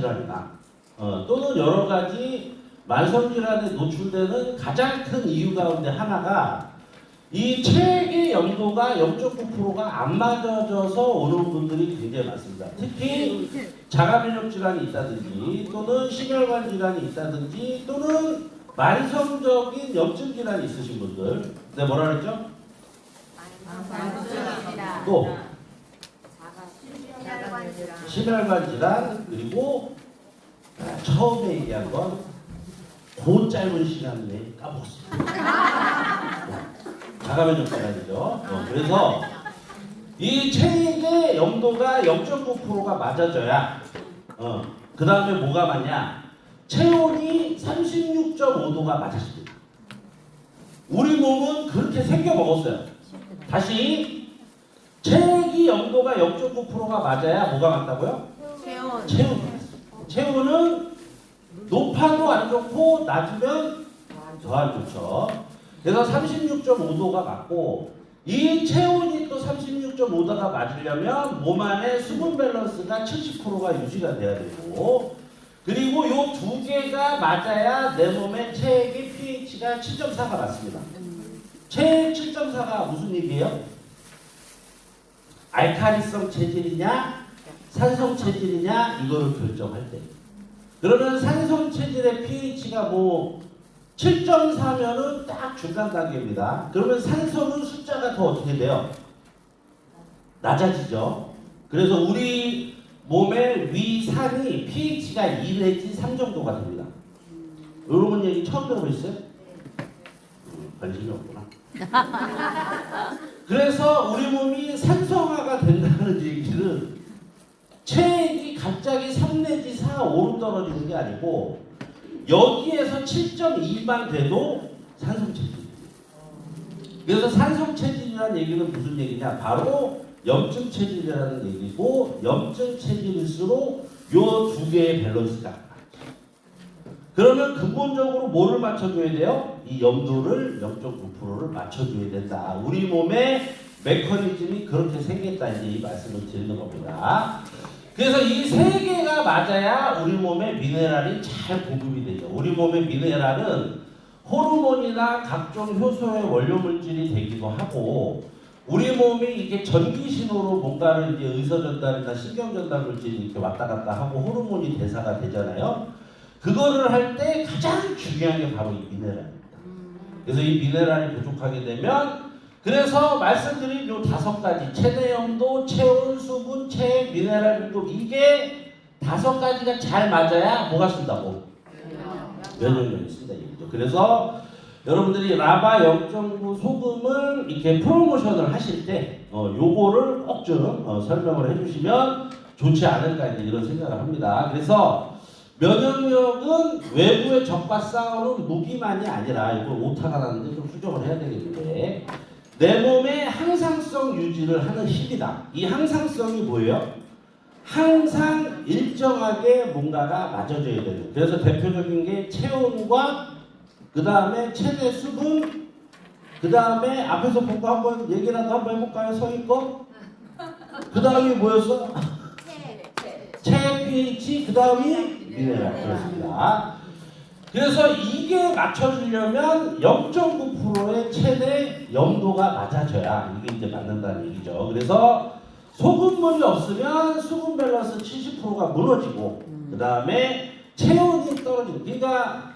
질환이나 또는 여러 가지 만성질환에 노출되는 가장 큰 이유 가운데 하나가 이 체액의 염도가 0.9%가 안 맞아져서 오는 분들이 굉장히 많습니다. 특히 자가면역 질환이 있다든지 또는 심혈관 질환이 있다든지 또는 만성적인 염증 질환이 있으신 분들. 네, 뭐라 그랬죠? 또 심혈관 질환 그리고 처음에 얘기한 건 그 짧은 시간 내에 까먹었습니다. 자가면역 질환이죠. 그래서 이 체액의 염도가 0.9%가 맞아져야 그 다음에 뭐가 맞냐? 체온이 36.5도가 맞았습니다. 우리 몸은 그렇게 생겨 먹었어요. 다시 체액이 염도가 0.9%가 맞아야 뭐가 맞다고요? 체온이 맞습니다. 체온은 높아도 안 좋고 낮으면 더 안 좋죠. 그래서 36.5도가 맞고 이 체온이 또 36.5도가 맞으려면 몸 안에 수분 밸런스가 70%가 유지가 돼야 되고 그리고 요 두 개가 맞아야 내 몸의 체액의 pH가 7.4가 맞습니다. 체액 7.4가 무슨 얘기예요? 알칼리성 체질이냐 산성 체질이냐 이거를 결정할 때 그러면 산성 체질의 pH가 뭐 7.4면은 딱 중간 단계입니다. 그러면 산성은 숫자가 더 어떻게 돼요? 낮아지죠. 그래서 우리 몸의 위산이 pH가 2 내지 3 정도가 됩니다. 여러분 얘기 처음 들어보셨어요? 관심이 없구나. 그래서 우리 몸이 산성화가 된다는 얘기는 체액이 갑자기 3 내지 4 오로 떨어지는 게 아니고 여기에서 7.2만 돼도 산성체질입니다. 그래서 산성체질이라는 얘기는 무슨 얘기냐? 바로 염증체질이라는 얘기고 염증체질일수록 요 두 개의 밸런스가 그러면 근본적으로 뭐를 맞춰줘야 돼요? 이 염도를 0.9%를 맞춰줘야 된다. 우리 몸의 메커니즘이 그렇게 생겼다 이제 이 말씀을 드리는 겁니다. 그래서 이 세 개가 맞아야 우리 몸에 미네랄이 잘 공급이 되죠. 우리 몸의 미네랄은 호르몬이나 각종 효소의 원료 물질이 되기도 하고 우리 몸이 이게 전기 신호로 뭔가를 이제 의사 전달이나 신경 전달 물질이 이렇게 왔다 갔다 하고 호르몬이 대사가 되잖아요. 그거를 할 때 가장 중요한 게 바로 이 미네랄입니다. 그래서 이 미네랄이 부족하게 되면 그래서 말씀드린 요 5가지 체내 염도, 체온, 수분, 체액, 미네랄 분도 이게 5가지가 잘 맞아야 뭐가 쓴다고? 면역력이 쓴다 얘기죠. 그래서 여러분들이 라바 0.9 소금을 이렇게 프로모션을 하실 때 요거를 꼭 좀 설명을 해주시면 좋지 않을까 이런 생각을 합니다. 그래서 면역력은 외부의 적과 싸우는 무기만이 아니라 이걸 오타가 나는데 좀 수정을 해야 되겠는데 내 몸의 항상성 유지를 하는 힘이다. 이 항상성이 뭐예요? 항상 일정하게 뭔가가 맞아져야 되는. 그래서 대표적인 게 체온과 그 다음에 체내 수분 그 다음에 앞에서 본 거 한번 얘기라도 한번 해볼까요? 성인 그 다음이 뭐였어? 체액 pH 그 다음이 미네랄 그렇습니다. 그래서 이게 맞춰지려면 0.9%의 체내 염도가 맞아져야 이게 이제 맞는다는 얘기죠. 그래서 소금물이 없으면 수분 밸런스 70%가 무너지고 그 다음에 체온이 떨어지고 그러니까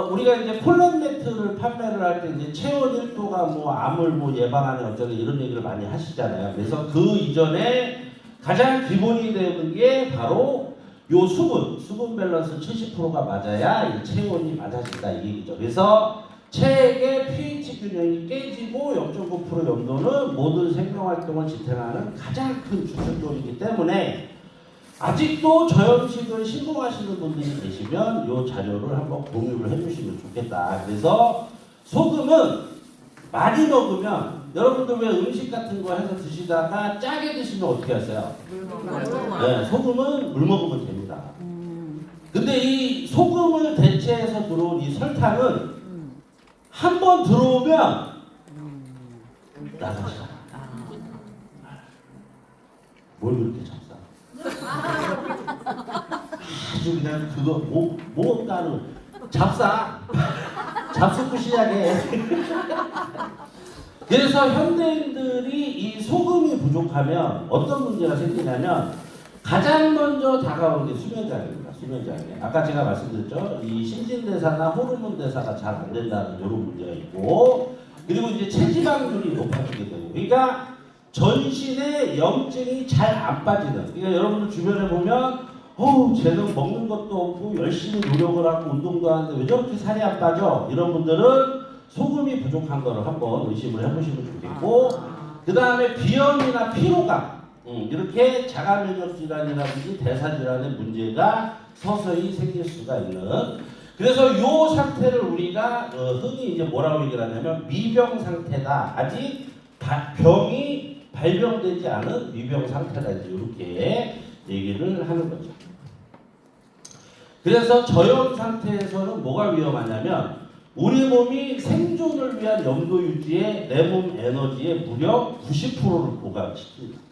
우리가 이제 콜론 매트를 판매를 할 때 이제 체온 1도가 뭐 암을 뭐 예방하는 어쩌고 이런 얘기를 많이 하시잖아요. 그래서 그 이전에 가장 기본이 되는 게 바로 요 수분 밸런스 70%가 맞아야 이 체온이 맞아진다 이 얘기죠. 그래서 체액의 pH 균형이 깨지고 0.9% 염도는 모든 생명활동을 지탱하는 가장 큰 주축돌이기 때문에 아직도 저염식을 신봉하시는 분들이 계시면 이 자료를 한번 공유를 해주시면 좋겠다. 그래서 소금은 많이 먹으면 여러분들 왜 음식 같은 거 해서 드시다가 짜게 드시면 어떻게 하세요? 네, 소금은 물 먹으면 됩니다. 근데 이 소금을 대체해서 들어온 이 설탕은 한 번 들어오면 나가죠. 뭘 그렇게 잡사? 아주 그냥 그거 뭐 까는 잡수고 시작해. 그래서 현대인들이 이 소금이 부족하면 어떤 문제가 생기냐면 가장 먼저 다가오는 게 수면장애입니다. 수면장애. 아까 제가 말씀드렸죠. 이 신진대사나 호르몬 대사가 잘 안 된다는 이런 문제가 있고, 그리고 이제 체지방률이 높아지게 되고, 그러니까 전신에 염증이 잘 안 빠지는. 그러니까 여러분들 주변에 보면, 쟤는 먹는 것도 없고 열심히 노력을 하고 운동도 하는데 왜 저렇게 살이 안 빠져? 이런 분들은 소금이 부족한 거를 한번 의심을 해보시면 좋겠고, 그 다음에 비염이나 피로감, 이렇게 자가면역 질환이라든지 대사질환의 문제가 서서히 생길 수가 있는. 그래서 이 상태를 우리가 흔히 이제 뭐라고 얘기를 하냐면 미병 상태다. 아직 병이 발병되지 않은 미병 상태다. 이렇게 얘기를 하는 거죠. 그래서 저염 상태에서는 뭐가 위험하냐면 우리 몸이 생존을 위한 염도 유지에 내 몸 에너지의 무려 90%를 보강시킵니다.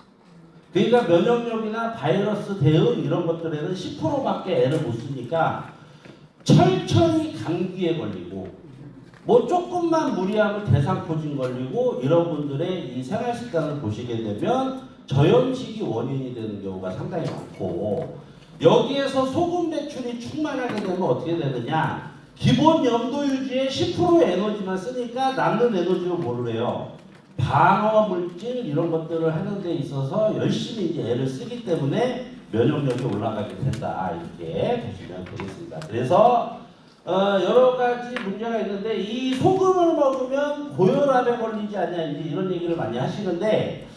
그러니까 면역력이나 바이러스 대응 이런 것들에는 10%밖에 애를 못 쓰니까 철저히 감기에 걸리고 뭐 조금만 무리하면 대상포진 걸리고 이런 분들의 이 생활 습관을 보시게 되면 저염식이 원인이 되는 경우가 상당히 많고, 여기에서 소금 배출이 충만하게 되면 어떻게 되느냐, 기본 염도 유지에 10%의 에너지만 쓰니까 남는 에너지로 뭐를 해요? 방어 물질 이런 것들을 하는 데 있어서 열심히 이제 애를 쓰기 때문에 면역력이 올라가게 된다. 이렇게 보시면 되겠습니다. 그래서 여러 가지 문제가 있는데 이 소금을 먹으면 고혈압에 걸리지 않냐 이런 얘기를 많이 하시는데,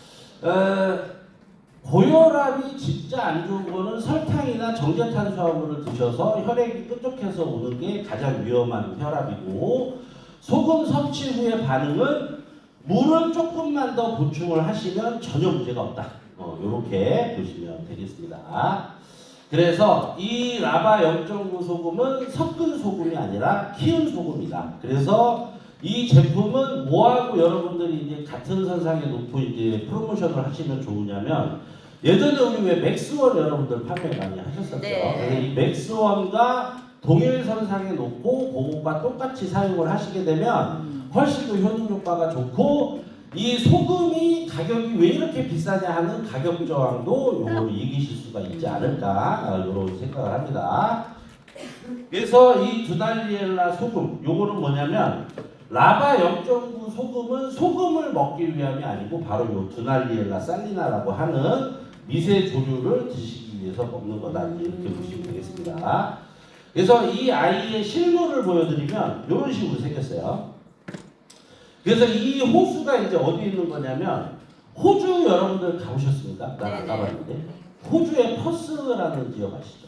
고혈압이 진짜 안 좋은 거는 설탕이나 정제탄수화물을 드셔서 혈액이 끈적해서 오는 게 가장 위험한 혈압이고, 소금 섭취 후의 반응은 물을 조금만 더 보충을 하시면 전혀 문제가 없다. 이렇게 보시면 되겠습니다. 그래서 이 라바 0.9 소금은 섞은 소금이 아니라 키운 소금이다. 그래서 이 제품은 뭐하고 여러분들이 이제 같은 선상에 놓고 이제 프로모션을 하시면 좋으냐면, 예전에 우리 왜 맥스원 여러분들 판매 많이 하셨었죠. 네. 이 맥스원과 동일 선상에 놓고 그것과 똑같이 사용을 하시게 되면 훨씬 더 효능 효과가 좋고, 이 소금이 가격이 왜 이렇게 비싸냐 하는 가격 저항도 요걸 이기실 수가 있지 않을까 이런 생각을 합니다. 그래서 이 두날리엘라 소금 요거는 뭐냐면 라바 0.9 소금은 소금을 먹기 위함이 아니고 바로 요 두날리엘라 살리나라고 하는 미세 조류를 드시기 위해서 먹는 거다. 이렇게 보시면 되겠습니다. 그래서 이 아이의 실물을 보여드리면 이런 식으로 생겼어요. 그래서 이 호수가 이제 어디 있는 거냐면, 호주 여러분들 가보셨습니까? 난 안 가봤는데. 호주의 퍼스라는 지역 아시죠?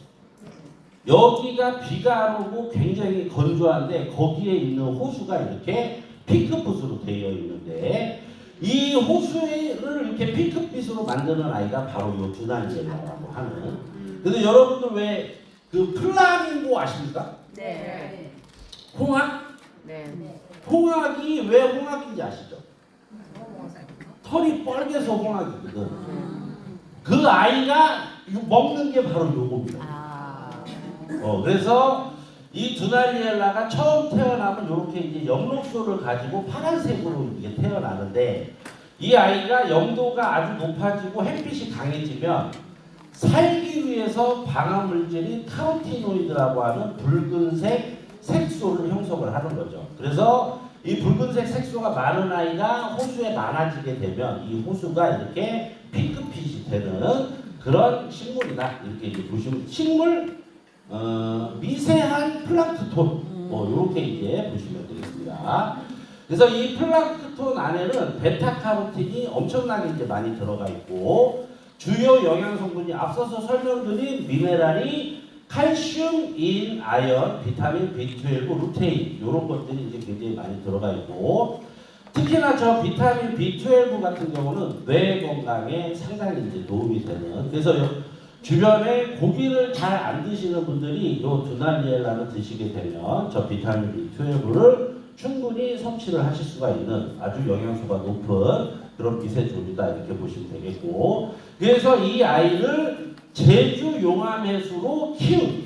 여기가 비가 안 오고 굉장히 건조한데 거기에 있는 호수가 이렇게 핑크빛으로 되어 있는데, 이 호수를 이렇게 핑크빛으로 만드는 아이가 바로 이 두날리엘라라고 하는. 근데 여러분들 왜 그 플라밍고 아십니까? 네. 홍학? 네. 홍학이 왜 홍학인지 아시죠? 털이 뻘개서 홍학이거든. 그 아이가 먹는 게 바로 요겁니다. 그래서 이 두날리엘라가 처음 태어나면 이렇게 이제 영록소를 가지고 파란색으로 이게 태어나는데, 이 아이가 영도가 아주 높아지고 햇빛이 강해지면 살기 위해서 방어물질인 카로티노이드라고 하는 붉은색 색소를 형성을 하는 거죠. 그래서 이 붉은색 색소가 많은 아이가 호수에 많아지게 되면 이 호수가 이렇게 핑크빛이 되는 그런 식물이다. 이렇게 이제 보시면 식물 미세한 플랑크톤 이렇게 이제 보시면 되겠습니다. 그래서 이 플랑크톤 안에는 베타카로틴이 엄청나게 이제 많이 들어가 있고, 주요 영양 성분이 앞서서 설명드린 미네랄이 칼슘, 인, 아연, 비타민 B12, 루테인 이런 것들이 이제 굉장히 많이 들어가 있고, 특히나 저 비타민 B12 같은 경우는 뇌 건강에 상당히 이제 도움이 되는. 그래서 주변에 고기를 잘 안 드시는 분들이 이 두날리엘라를 드시게 되면 저 비타민 B12를 충분히 섭취를 하실 수가 있는 아주 영양소가 높은 그런 미세조류다. 이렇게 보시면 되겠고, 그래서 이 아이를 제주 용암해수로 키운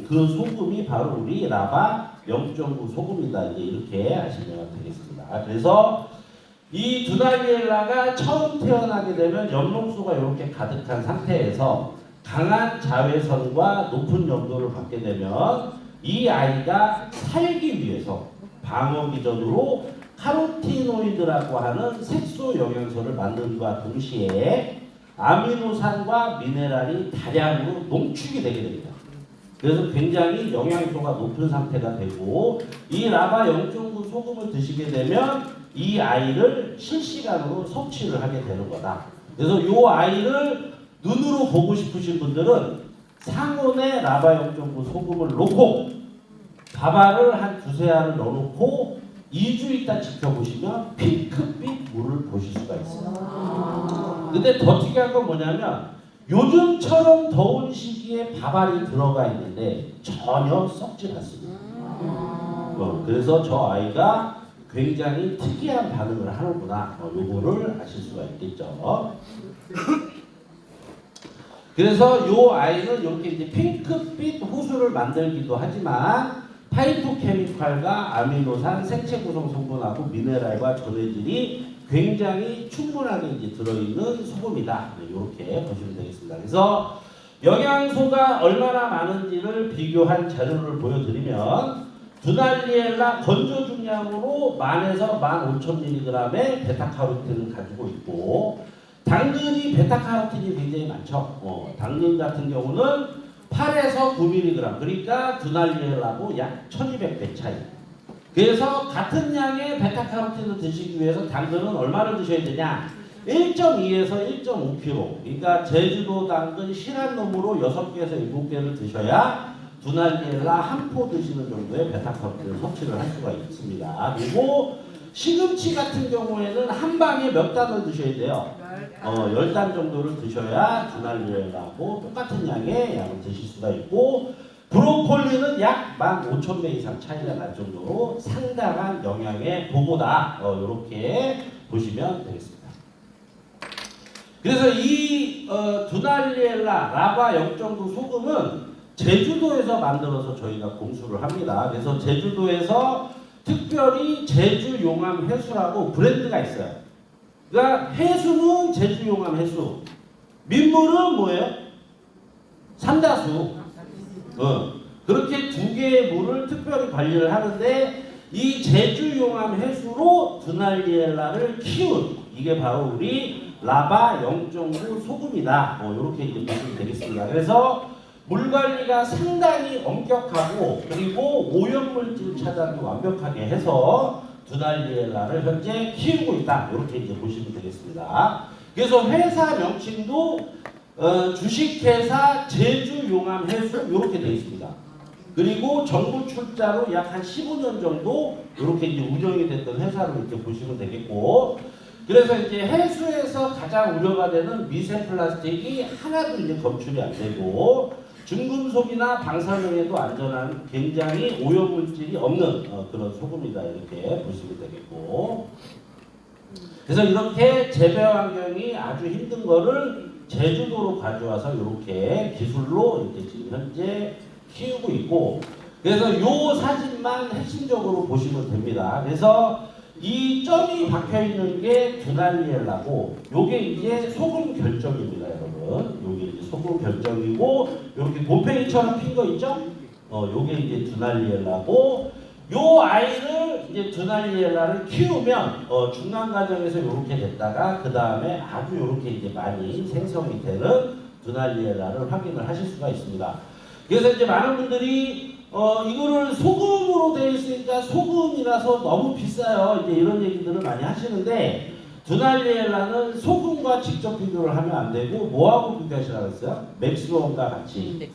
그 소금이 바로 우리 라바 0.9 소금이다. 이제 이렇게 아시면 되겠습니다. 그래서 이 두날리엘라가 처음 태어나게 되면 엽록소가 이렇게 가득한 상태에서 강한 자외선과 높은 염도를 받게 되면 이 아이가 살기 위해서 방어기전으로 카로티노이드라고 하는 색소 영양소를 만든과 동시에 아미노산과 미네랄이 다량으로 농축이 되게 됩니다. 그래서 굉장히 영양소가 높은 상태가 되고 이 라바 0.9 소금을 드시게 되면 이 아이를 실시간으로 섭취를 하게 되는 거다. 그래서 이 아이를 눈으로 보고 싶으신 분들은 상온에 라바 0.9 소금을 놓고 밥알을 한 두세 알을 넣어놓고 2주 있다 지켜보시면 핑크빛 물을 보실 수가 있어요. 근데 더 특이한 건 뭐냐면 요즘처럼 더운 시기에 밥알이 들어가 있는데 전혀 썩지 않습니다. 그래서 저 아이가 굉장히 특이한 반응을 하는구나. 요거를 아실 수가 있겠죠. 그래서 요 아이는 이렇게 이제 핑크빛 호수를 만들기도 하지만 파이토케미칼과 아미노산, 생체 구성 성분하고 미네랄과 전해질이 굉장히 충분하게 이제 들어있는 소금이다. 이렇게 보시면 되겠습니다. 그래서 영양소가 얼마나 많은지를 비교한 자료를 보여드리면 두날리엘라 건조 중량으로 1000에서 15,000mg의 베타카로틴을 가지고 있고 당근이 베타카로틴이 굉장히 많죠. 당근 같은 경우는 8에서 9mg 그러니까 두날리엘라하고 약 1200배 차이. 그래서 같은 양의 베타카로틴을 드시기 위해서 당근은 얼마를 드셔야 되냐? 1.2에서 1.5kg. 그러니까 제주도 당근 실한 놈으로 6개에서 7개를 드셔야 두날리엘라 한 포 드시는 정도의 베타카로틴을 섭취를 할 수가 있습니다. 그리고 시금치 같은 경우에는 한 방에 몇 단을 드셔야 돼요? 10단 정도를 드셔야 두날리엘라하고 똑같은 양의 양을 드실 수가 있고 브로콜리는 약 15,000배 이상 차이가 날 정도로 상당한 영양의 보고다. 이렇게 보시면 되겠습니다. 그래서 이 두날리엘라 라바 0.9 소금은 제주도에서 만들어서 저희가 공수를 합니다. 그래서 제주도에서 특별히 제주 용암 해수라고 브랜드가 있어요. 그러니까 해수는 제주 용암 해수, 민물은 뭐예요? 삼다수. 그렇게 두 개의 물을 특별히 관리를 하는데 이 제주 용암 해수로 두날리엘라를 키운 이게 바로 우리 라바 0.9 소금이다. 이렇게 이제 보시면 되겠습니다. 그래서 물 관리가 상당히 엄격하고 그리고 오염물질 차단도 완벽하게 해서 두날리엘라를 현재 키우고 있다. 이렇게 이제 보시면 되겠습니다. 그래서 회사 명칭도 주식회사 제주용암해수 이렇게 되어 있습니다. 그리고 정부 출자로 약 한 15년 정도 이렇게 이제 운영이 됐던 회사로 이렇게 보시면 되겠고, 그래서 이제 해수에서 가장 우려가 되는 미세 플라스틱이 하나도 이제 검출이 안 되고 중금속이나 방사능에도 안전한 굉장히 오염물질이 없는 그런 소금이다 이렇게 보시면 되겠고, 그래서 이렇게 재배 환경이 아주 힘든 거를 제주도로 가져와서 이렇게 기술로 이렇게 지금 현재 키우고 있고, 그래서 요 사진만 핵심적으로 보시면 됩니다. 그래서 이 점이 박혀 있는 게 두날리엘라고, 요게 이제 소금 결정입니다, 여러분. 요게 이제 소금 결정이고, 요렇게 곰팡이처럼 핀 거 있죠? 요게 이제 두날리엘라고, 요 아이를 이제 두날리엘라를 키우면 중간 과정에서 요렇게 됐다가 그 다음에 아주 요렇게 이제 많이 생성이 되는 두날리엘라를 확인을 하실 수가 있습니다. 그래서 이제 많은 분들이 이거를 소금으로 되어 있으니까 소금이라서 너무 비싸요. 이제 이런 얘기들을 많이 하시는데, 두날리엘라는 소금과 직접 비교를 하면 안 되고 뭐하고 비교하시라고 했어요? 맥스원과 같이.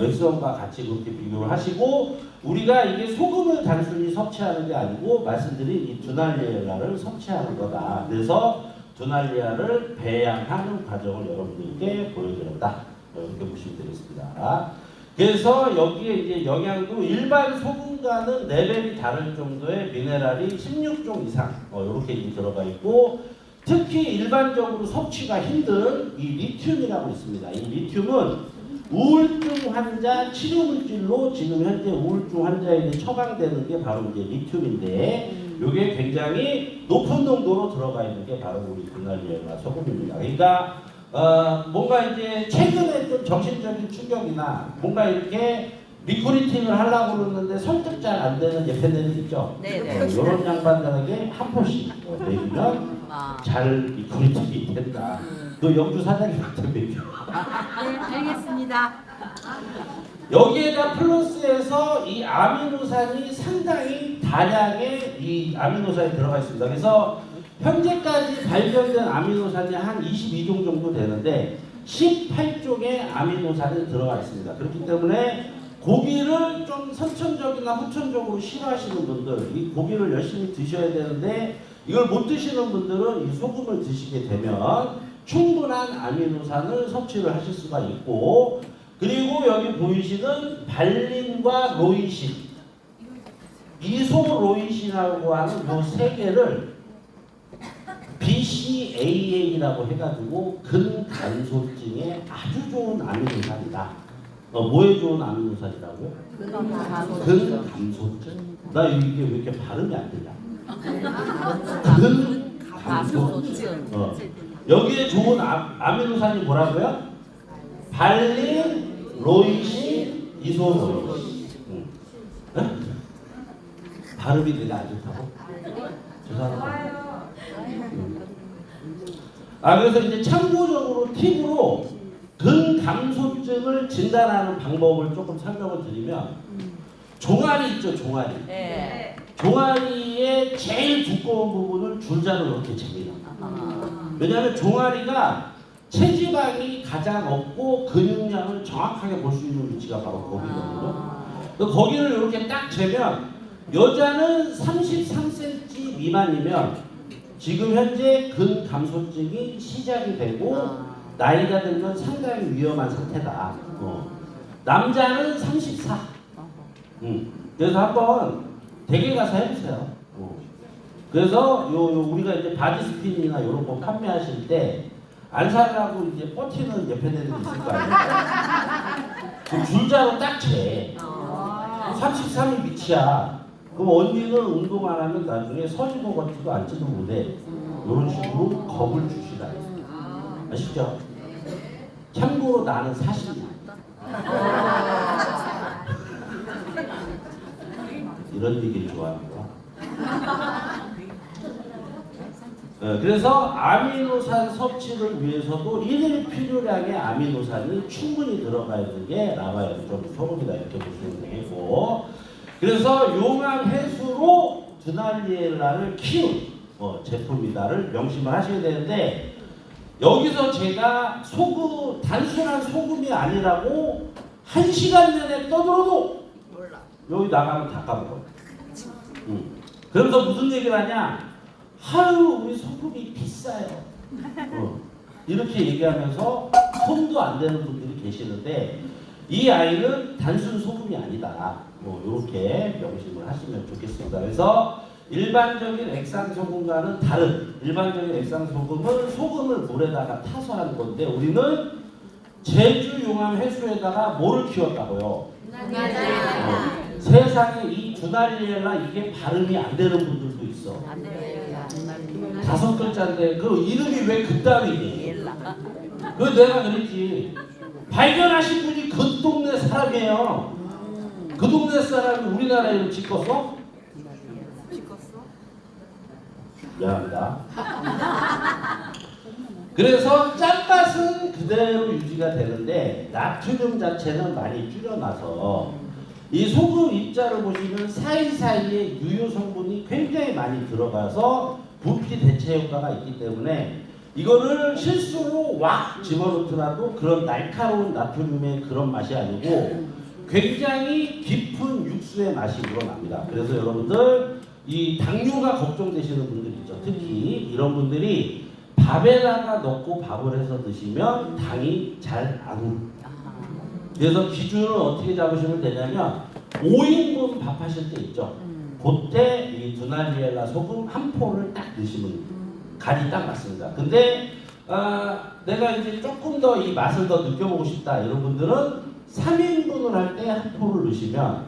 맥스원과 같이 그렇게 비교를 하시고, 우리가 이게 소금을 단순히 섭취하는 게 아니고 말씀드린 이 두날리엘라를 섭취하는 거다. 그래서 두날리엘라를 배양하는 과정을 여러분들께 보여드렸다. 이렇게 보시면 되겠습니다. 그래서 여기에 이제 영양도 일반 소금과는 레벨이 다를 정도의 미네랄이 16종 이상 이렇게 이제 들어가 있고, 특히 일반적으로 섭취가 힘든 이 리튬이라고 있습니다. 이 리튬은 우울증 환자 치료 물질로 지금 현재 우울증 환자에게 처방되는 게 바로 이제 리튬인데 이게 굉장히 높은 농도로 들어가 있는 게 바로 우리 분할리엘라 소금입니다. 그러니까 뭔가 이제 최근에 좀 정신적인 충격이나 뭔가 이렇게 리크루팅을 하려고 그러는데 설득 잘 안 되는 예팬들이 있죠. 이런 양반들에게 한 포씩 먹이면 잘 리크루팅이 된다. 너 영주 사장님한테 먹여. 네, 알겠습니다. 여기에다 플러스해서 이 아미노산이 상당히 다량의 이 아미노산이 들어가 있습니다. 그래서 현재까지 발견된 아미노산이 한 22종 정도 되는데 18종의 아미노산이 들어가 있습니다. 그렇기 때문에 고기를 좀 선천적이나 후천적으로 싫어하시는 분들, 이 고기를 열심히 드셔야 되는데 이걸 못 드시는 분들은 이 소금을 드시게 되면 충분한 아미노산을 섭취를 하실 수가 있고, 그리고 여기 보이시는 발린과 로이신, 이소로이신이라고 하는 이 세 개를 BCAA라고 해가지고 근간소증에 아주 좋은 아미노산이다. 뭐에 좋은 아미노산이라고요? 근감소증. 나 이게 왜 이렇게 발음이 안 되냐? 근감소증. 여기에 좋은 아미노산이 뭐라고요? 발린, 로이신, 이소로이신. 발음이 되게 안 좋다고? 죄송합니다. 그래서 이제 참고적으로 팁으로 근감소증을 진단하는 방법을 조금 설명을 드리면, 종아리 있죠, 종아리. 네. 종아리의 제일 두꺼운 부분을 줄자로 이렇게 잽니다. 왜냐하면 종아리가 체지방이 가장 없고 근육량을 정확하게 볼 수 있는 위치가 바로 거기거든요. 거기를 이렇게 딱 재면 여자는 33cm 미만이면 지금 현재 근감소증이 시작이 되고 나이가 들면 상당히 위험한 상태다. 남자는 34. 그래서 한번 댁에 가서 해보세요. 그래서 우리가 이제 바디 스핀이나 이런 거 판매하실 때 안 살라고 이제 버티는 옆에 애들이 있을 거 아니에요. 그 줄자로 딱 재. 33이 밑이야. 그럼 언니는 운동 안 하면 나중에 서지고 걷지도 않지도 못해. 이런 식으로 겁을 주시라. 아시죠? 참고로 나는 40이야. 이런 얘기를 좋아하는 거야. 그래서 아미노산 섭취를 위해서도 일일 필요량의 아미노산이 충분히 들어가 있는 게 라바이오좀 소금이다 이렇게 보시면 되겠고, 그래서 용암 해수로 드날리엘라를 키운 제품이다를 명심을 하셔야 되는데, 여기서 제가 단순한 소금이 아니라고 1시간 내내 떠들어도 여기 나가면 다 까먹어요. 그러면서 무슨 얘기를 하냐? 아유, 우리 소금이 비싸요. 이렇게 얘기하면서 손도 안 되는 분들이 계시는데, 이 아이는 단순 소금이 아니다. 이렇게 명심을 하시면 좋겠습니다. 그래서 일반적인 액상소금과는 다른, 일반적인 액상소금은 소금을 물에다가 타서 하는 건데, 우리는 제주 용암 해수에다가 뭐를 키웠다고요? 세상에 이 두날리엘라 이게 발음이 안 되는 분들도 있어. 5글자인데 그 이름이 왜 그따위니? 그 내가 그랬지. 발견하신 분이 그 동네 사람이에요. 그 동네 사람이 우리나라 이름 짓겠어? 미안합니다. 그래서 짠맛은 그대로 유지가 되는데 나트륨 자체는 많이 줄여놔서 이 소금 입자를 보시면 사이사이에 유효 성분이 굉장히 많이 들어가서 부피 대체 효과가 있기 때문에 이거를 실수로 왁 집어넣더라도 그런 날카로운 나트륨의 그런 맛이 아니고 굉장히 깊은 육수의 맛이 우러납니다. 그래서 여러분들 이 당뇨가 걱정되시는 분들 있죠. 특히 이런 분들이 밥에다가 넣고 밥을 해서 드시면 당이 잘 안 오릅니다. 그래서 기준을 어떻게 잡으시면 되냐면 5인분 밥 하실 때 있죠. 그때 이 두날리엘라 소금 한 포를 딱 넣으시면 간이 딱 맞습니다. 근데 내가 이제 조금 더 이 맛을 더 느껴보고 싶다 이런 분들은 3인분을 할 때 한 포를 넣으시면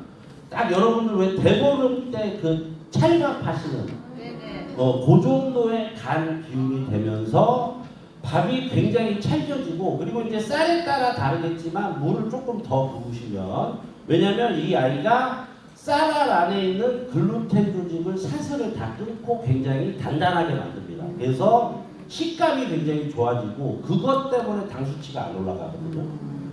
딱 여러분들 왜 대보름 때 그 찰밥 하시는 네네. 그 정도의 간 기운이 되면서 밥이 굉장히 찰져지고 그리고 이제 쌀에 따라 다르겠지만 물을 조금 더 부으시면 왜냐면 이 아이가 쌀알 안에 있는 글루텐 조직을 사슬을 다 끊고 굉장히 단단하게 만듭니다. 그래서 식감이 굉장히 좋아지고 그것 때문에 당 수치가 안 올라가거든요.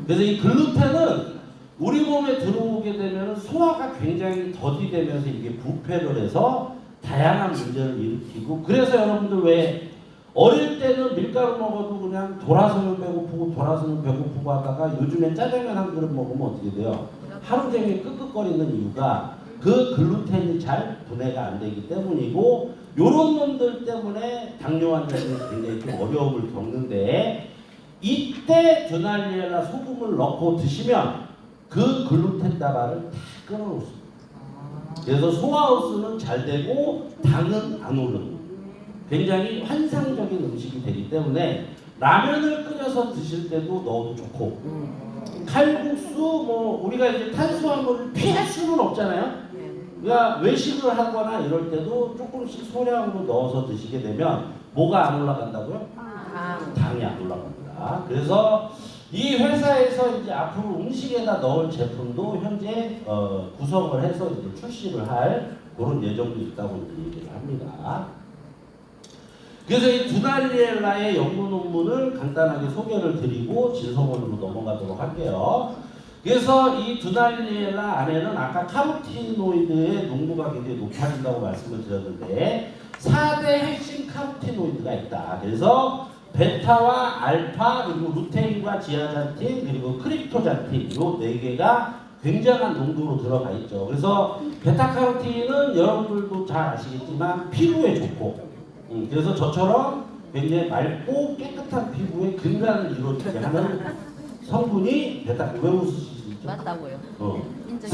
그래서 이 글루텐은 우리 몸에 들어오게 되면 소화가 굉장히 더디되면서 이게 부패를 해서 다양한 문제를 일으키고 그래서 여러분들 왜 어릴 때는 밀가루 먹어도 그냥 돌아서면 배고프고 돌아서면 배고프고 하다가 요즘엔 짜장면 한 그릇 먹으면 어떻게 돼요? 하루 종일 끄끄거리는 이유가 그 글루텐이 잘 분해가 안 되기 때문이고 요런 놈들 때문에 당뇨 환자들이 굉장히 좀 어려움을 겪는데 이때 드날리엘라 소금을 넣고 드시면 그 글루텐 다발을 다 끊어놓습니다. 그래서 소화흡수는 잘 되고 당은 안 오르는 굉장히 환상적인 음식이 되기 때문에 라면을 끓여서 드실 때도 넣어도 좋고 칼국수 뭐 우리가 이제 탄수화물을 피할 수는 없잖아요. 그러니까 외식을 하거나 이럴 때도 조금씩 소량으로 넣어서 드시게 되면 뭐가 안 올라간다고요? 당이 안 올라갑니다. 그래서 이 회사에서 이제 앞으로 음식에다 넣을 제품도 현재 구성을 해서 이제 출시를 할 그런 예정도 있다고 얘기를 합니다. 그래서 이 두날리엘라의 연구 논문을 간단하게 소개를 드리고 진성원으로 넘어가도록 할게요. 그래서 이 두날리엘라 안에는 아까 카로티노이드의 농도가 굉장히 높아진다고 말씀을 드렸는데 4대 핵심 카로티노이드가 있다. 그래서 베타와 알파 그리고 루테인과 지아잔틴 그리고 크립토잔틴 요 4개가 굉장한 농도로 들어가 있죠. 그래서 베타카로틴은 여러분들도 잘 아시겠지만 피부에 좋고 그래서 저처럼 굉장히 맑고 깨끗한 피부에 근간을 이루어지게 하는 성분이 베타. 왜 웃으시죠? 맞다고요. 인정.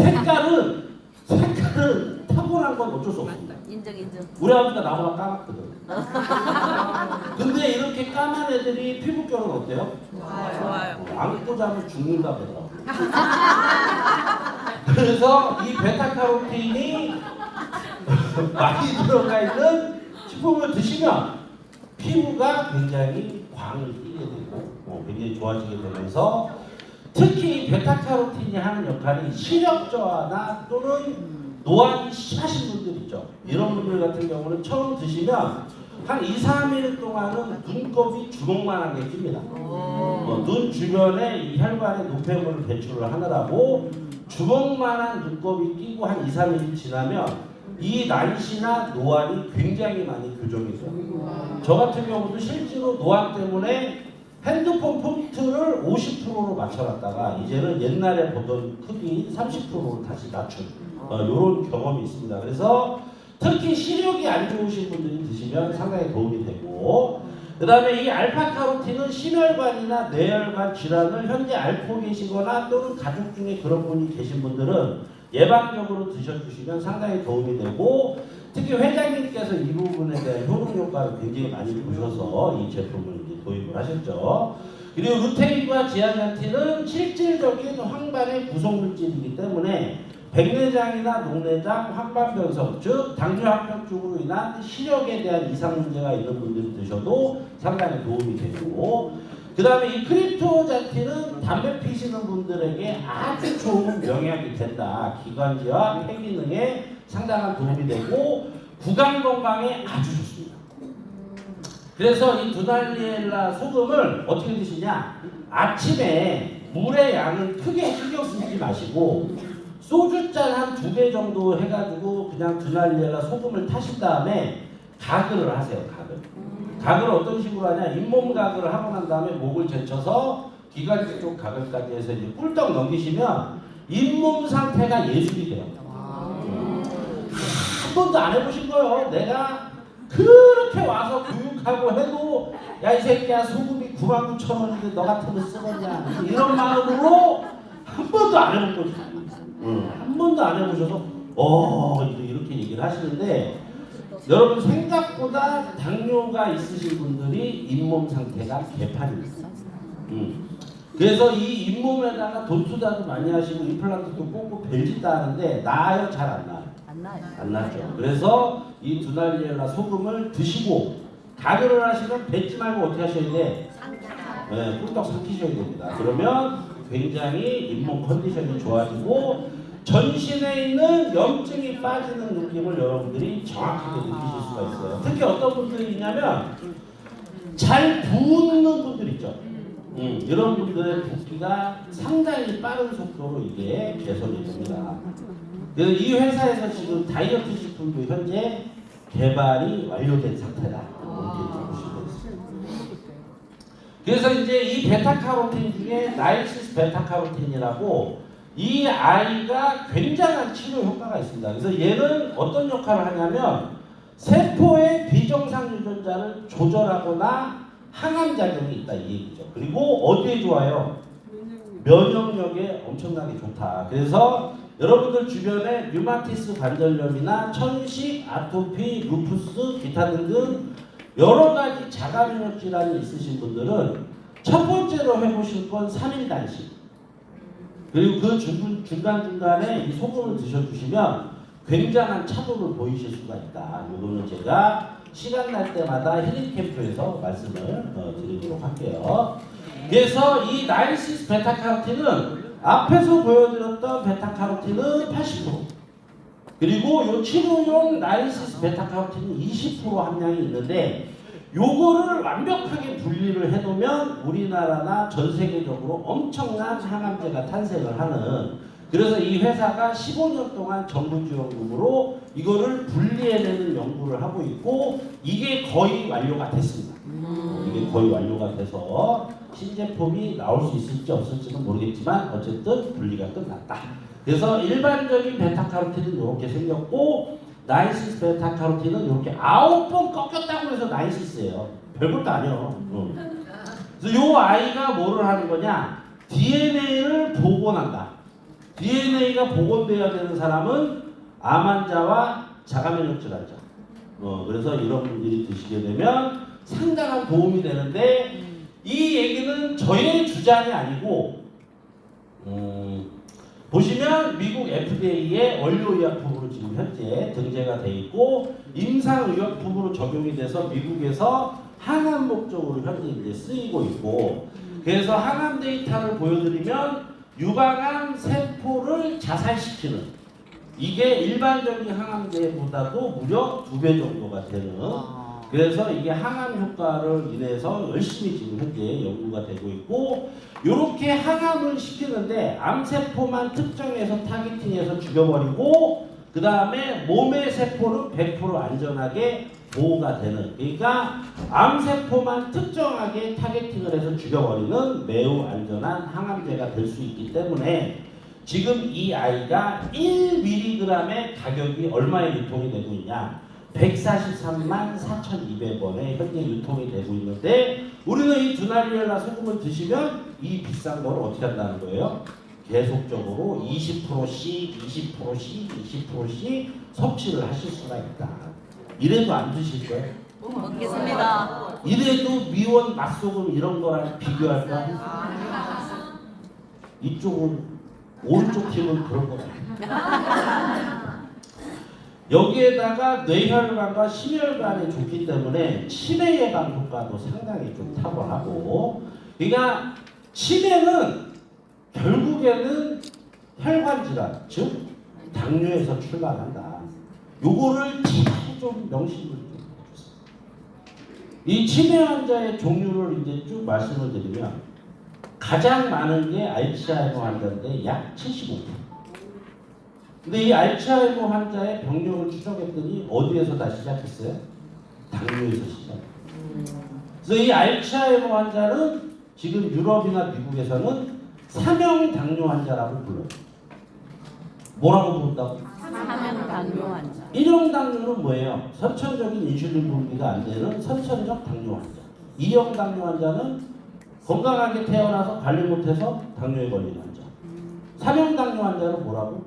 색깔은 타고난 건 어쩔 수 없습니다. 인정. 우리 아버지가 나보다 까맣거든. 근데 이렇게 까만 애들이 피부결은 어때요? 좋아요. 안고 자면 죽는다 그러더라고요. 그래서 이 베타카로틴이 많이 들어가 있는 식품을 드시면 피부가 굉장히 광을 띠게 되고 굉장히 좋아지게 되면서 특히 베타카로틴이 하는 역할이 시력 저하나 또는 노안이 심하신 분들 있죠. 이런 분들 같은 경우는 처음 드시면 한 2, 3일 동안은 눈곱이 주먹만하게 낍니다. 눈 주변에 이 혈관의 노폐물을 배출을 하느라고 주먹만한 눈곱이 끼고 한 2, 3일이 지나면 이 난시나 노안이 굉장히 많이 교정이 돼요. 저 같은 경우도 실제로 노안 때문에 핸드폰 폰트를 50%로 맞춰놨다가 이제는 옛날에 보던 크기 30%로 다시 낮춘 이런 경험이 있습니다. 그래서 특히 시력이 안 좋으신 분들이 드시면 상당히 도움이 되고 그 다음에 이 알파카로틴은 심혈관이나 뇌혈관 질환을 현재 앓고 계시거나 또는 가족 중에 그런 분이 계신 분들은 예방적으로 드셔주시면 상당히 도움이 되고 특히 회장님께서 이 부분에 대한 효능 효과를 굉장히 많이 보셔서 이 제품을 이제 도입을 하셨죠. 그리고 루테인과 지아잔틴은 실질적인 황반의 구성물질이기 때문에 백내장이나 녹내장, 황반변성, 즉 당뇨합병증으로 인한 시력에 대한 이상 문제가 있는 분들이 드셔도 상당히 도움이 되고 그 다음에 이 크립토잔틴은 담배 피시는 분들에게 아주 좋은 명약이 된다. 기관지와 폐 기능에 상당한 도움이 되고 구강 건강에 아주 좋습니다. 그래서 이 두날리엘라 소금을 어떻게 드시냐? 아침에 물의 양은 크게 신경 쓰지 마시고 소주잔 한 2배 정도 해가지고 그냥 두날리엘라 소금을 타신 다음에 가글을 하세요. 가글을 어떤 식으로 하냐? 잇몸 가글을 하고 난 다음에 목을 제쳐서 기관지 쪽 가글까지 해서 이제 꿀떡 넘기시면 잇몸 상태가 예술이 돼요. 한 번도 안 해보신 거예요. 내가 그렇게 와서 교육하고 해도 야 이 새끼야 소금이 99,000원인데 너 같으면 쓰겠냐 이런 마음으로 한 번도 안 해본 거지. 한 번도 안 해보셔서 이렇게 얘기를 하시는데 여러분 생각보다 당뇨가 있으신 분들이 잇몸 상태가 개판입니다. 그래서 이 잇몸에다가 돈 투자도 많이 하시고 임플란트도 꽂고 벨짓도 하는데 나아요? 잘 안 나요? 안 나요. 안 나죠. 그래서 이 두날리엘라 소금을 드시고 가글을 하시면 뱉지 말고 어떻게 하셔야 돼? 네, 꿀떡 삼키셔야 됩니다. 그러면 굉장히 잇몸 컨디션이 좋아지고 전신에 있는 염증이 빠지는 느낌을 여러분들이 정확하게 느끼실 수가 있어요. 특히 어떤 분들이 있냐면 잘 붓는 분들 있죠. 이런 분들의 붓기가 상당히 빠른 속도로 이게 개선이 됩니다. 그래서 이 회사에서 지금 다이어트 식품도 현재 개발이 완료된 상태다. 이렇게 보시면 되겠습니다. 그래서 이제 이 베타카로틴 중에 나이시스 베타카로틴이라고 이 아이가 굉장한 치료 효과가 있습니다. 그래서 얘는 어떤 역할을 하냐면 세포의 비정상 유전자를 조절하거나 항암 작용이 있다 이 얘기죠. 그리고 어디에 좋아요? 면역력에 엄청나게 좋다. 그래서 여러분들 주변에 류마티스 관절염이나 천식, 아토피, 루푸스, 기타 등등 여러 가지 자가 면역 질환이 있으신 분들은 첫 번째로 해보실 건 3일 단식. 그리고 그 중간중간에 이 소금을 드셔주시면 굉장한 차도를 보이실 수가 있다. 이거는 제가 시간 날 때마다 힐링 캠프에서 말씀을 드리도록 할게요. 그래서 이 나이시스 베타카로틴은 앞에서 보여드렸던 베타카로틴은 80%, 그리고 이 치료용 나이시스 베타카로틴은 20% 함량이 있는데 요거를 완벽하게 분리를 해놓으면 우리나라나 전 세계적으로 엄청난 항암제가 탄생을 하는, 그래서 이 회사가 15년 동안 정부 지원금으로 이거를 분리해내는 연구를 하고 있고 이게 거의 완료가 됐습니다. 이게 거의 완료가 돼서 신제품이 나올 수 있을지 없을지는 모르겠지만 어쨌든 분리가 끝났다. 그래서 일반적인 베타카로틴은 이렇게 생겼고 나이시스 베타카로틴은 이렇게 9번 꺾였다고 해서 나이시스예요. 별것도 아니에요. 그래서 이 아이가 뭐를 하는 거냐? DNA를 복원한다. DNA가 복원돼야 되는 사람은 암 환자와 자가면역질 환자. 그래서 이런 분들이 드시게 되면 상당한 도움이 되는데 이 얘기는 저의 주장이 아니고 보시면 미국 FDA의 원료의약품으로 지금 현재 등재가 돼 있고 임상의약품으로 적용이 돼서 미국에서 항암 목적으로 현재 이제 쓰이고 있고, 그래서 항암 데이터를 보여드리면 유방암 세포를 자살시키는, 이게 일반적인 항암제보다도 무려 2배 정도가 되는, 그래서 이게 항암 효과를 인해서 열심히 지금 현재 연구가 되고 있고, 이렇게 항암을 시키는데 암세포만 특정해서 타겟팅해서 죽여버리고 그 다음에 몸의 세포는 100% 안전하게 보호가 되는, 그러니까 암세포만 특정하게 타겟팅을 해서 죽여버리는 매우 안전한 항암제가 될 수 있기 때문에 지금 이 아이가 1mg의 가격이 얼마에 유통이 되고 있냐? 143만 4,200원에 현재 유통이 되고 있는데 우리는 이 두나리엘라 소금을 드시면 이 비싼 걸 어떻게 한다는 거예요? 계속적으로 20%씩 20%씩 20%씩 섭취를 하실 수가 있다. 이래도 안 드실 거예요? 먹겠습니다. 이래도 미원 맛소금 이런 거랑 비교할까? 이쪽은 오른쪽 팀은 그런 거 같아요. 여기에다가 뇌혈관과 심혈관에 좋기 때문에 치매 예방 효과도 상당히 좀 탁월하고, 그러니까 치매는 결국에는 혈관 질환, 즉 당뇨에서 출발한다. 요거를 잘 좀 명심을 좀 해주세요. 이 치매 환자의 종류를 이제 쭉 말씀을 드리면 가장 많은 게 알츠하이머 환자인데 약 75%. 근데 이 알츠하이머 환자의 병력을 추적했더니 어디에서 다 시작했어요? 당뇨에서 시작. 그래서 이 알츠하이머 환자는 지금 유럽이나 미국에서는 사명 당뇨 환자라고 불러요. 뭐라고 부른다고? 사명 당뇨 환자. 일형 당뇨는 뭐예요? 선천적인 인슐린 분비가 안 되는 선천적 당뇨 환자. 2형 당뇨 환자는 건강하게 태어나서 관리 못해서 당뇨에 걸린 환자. 3형 당뇨 환자는 뭐라고?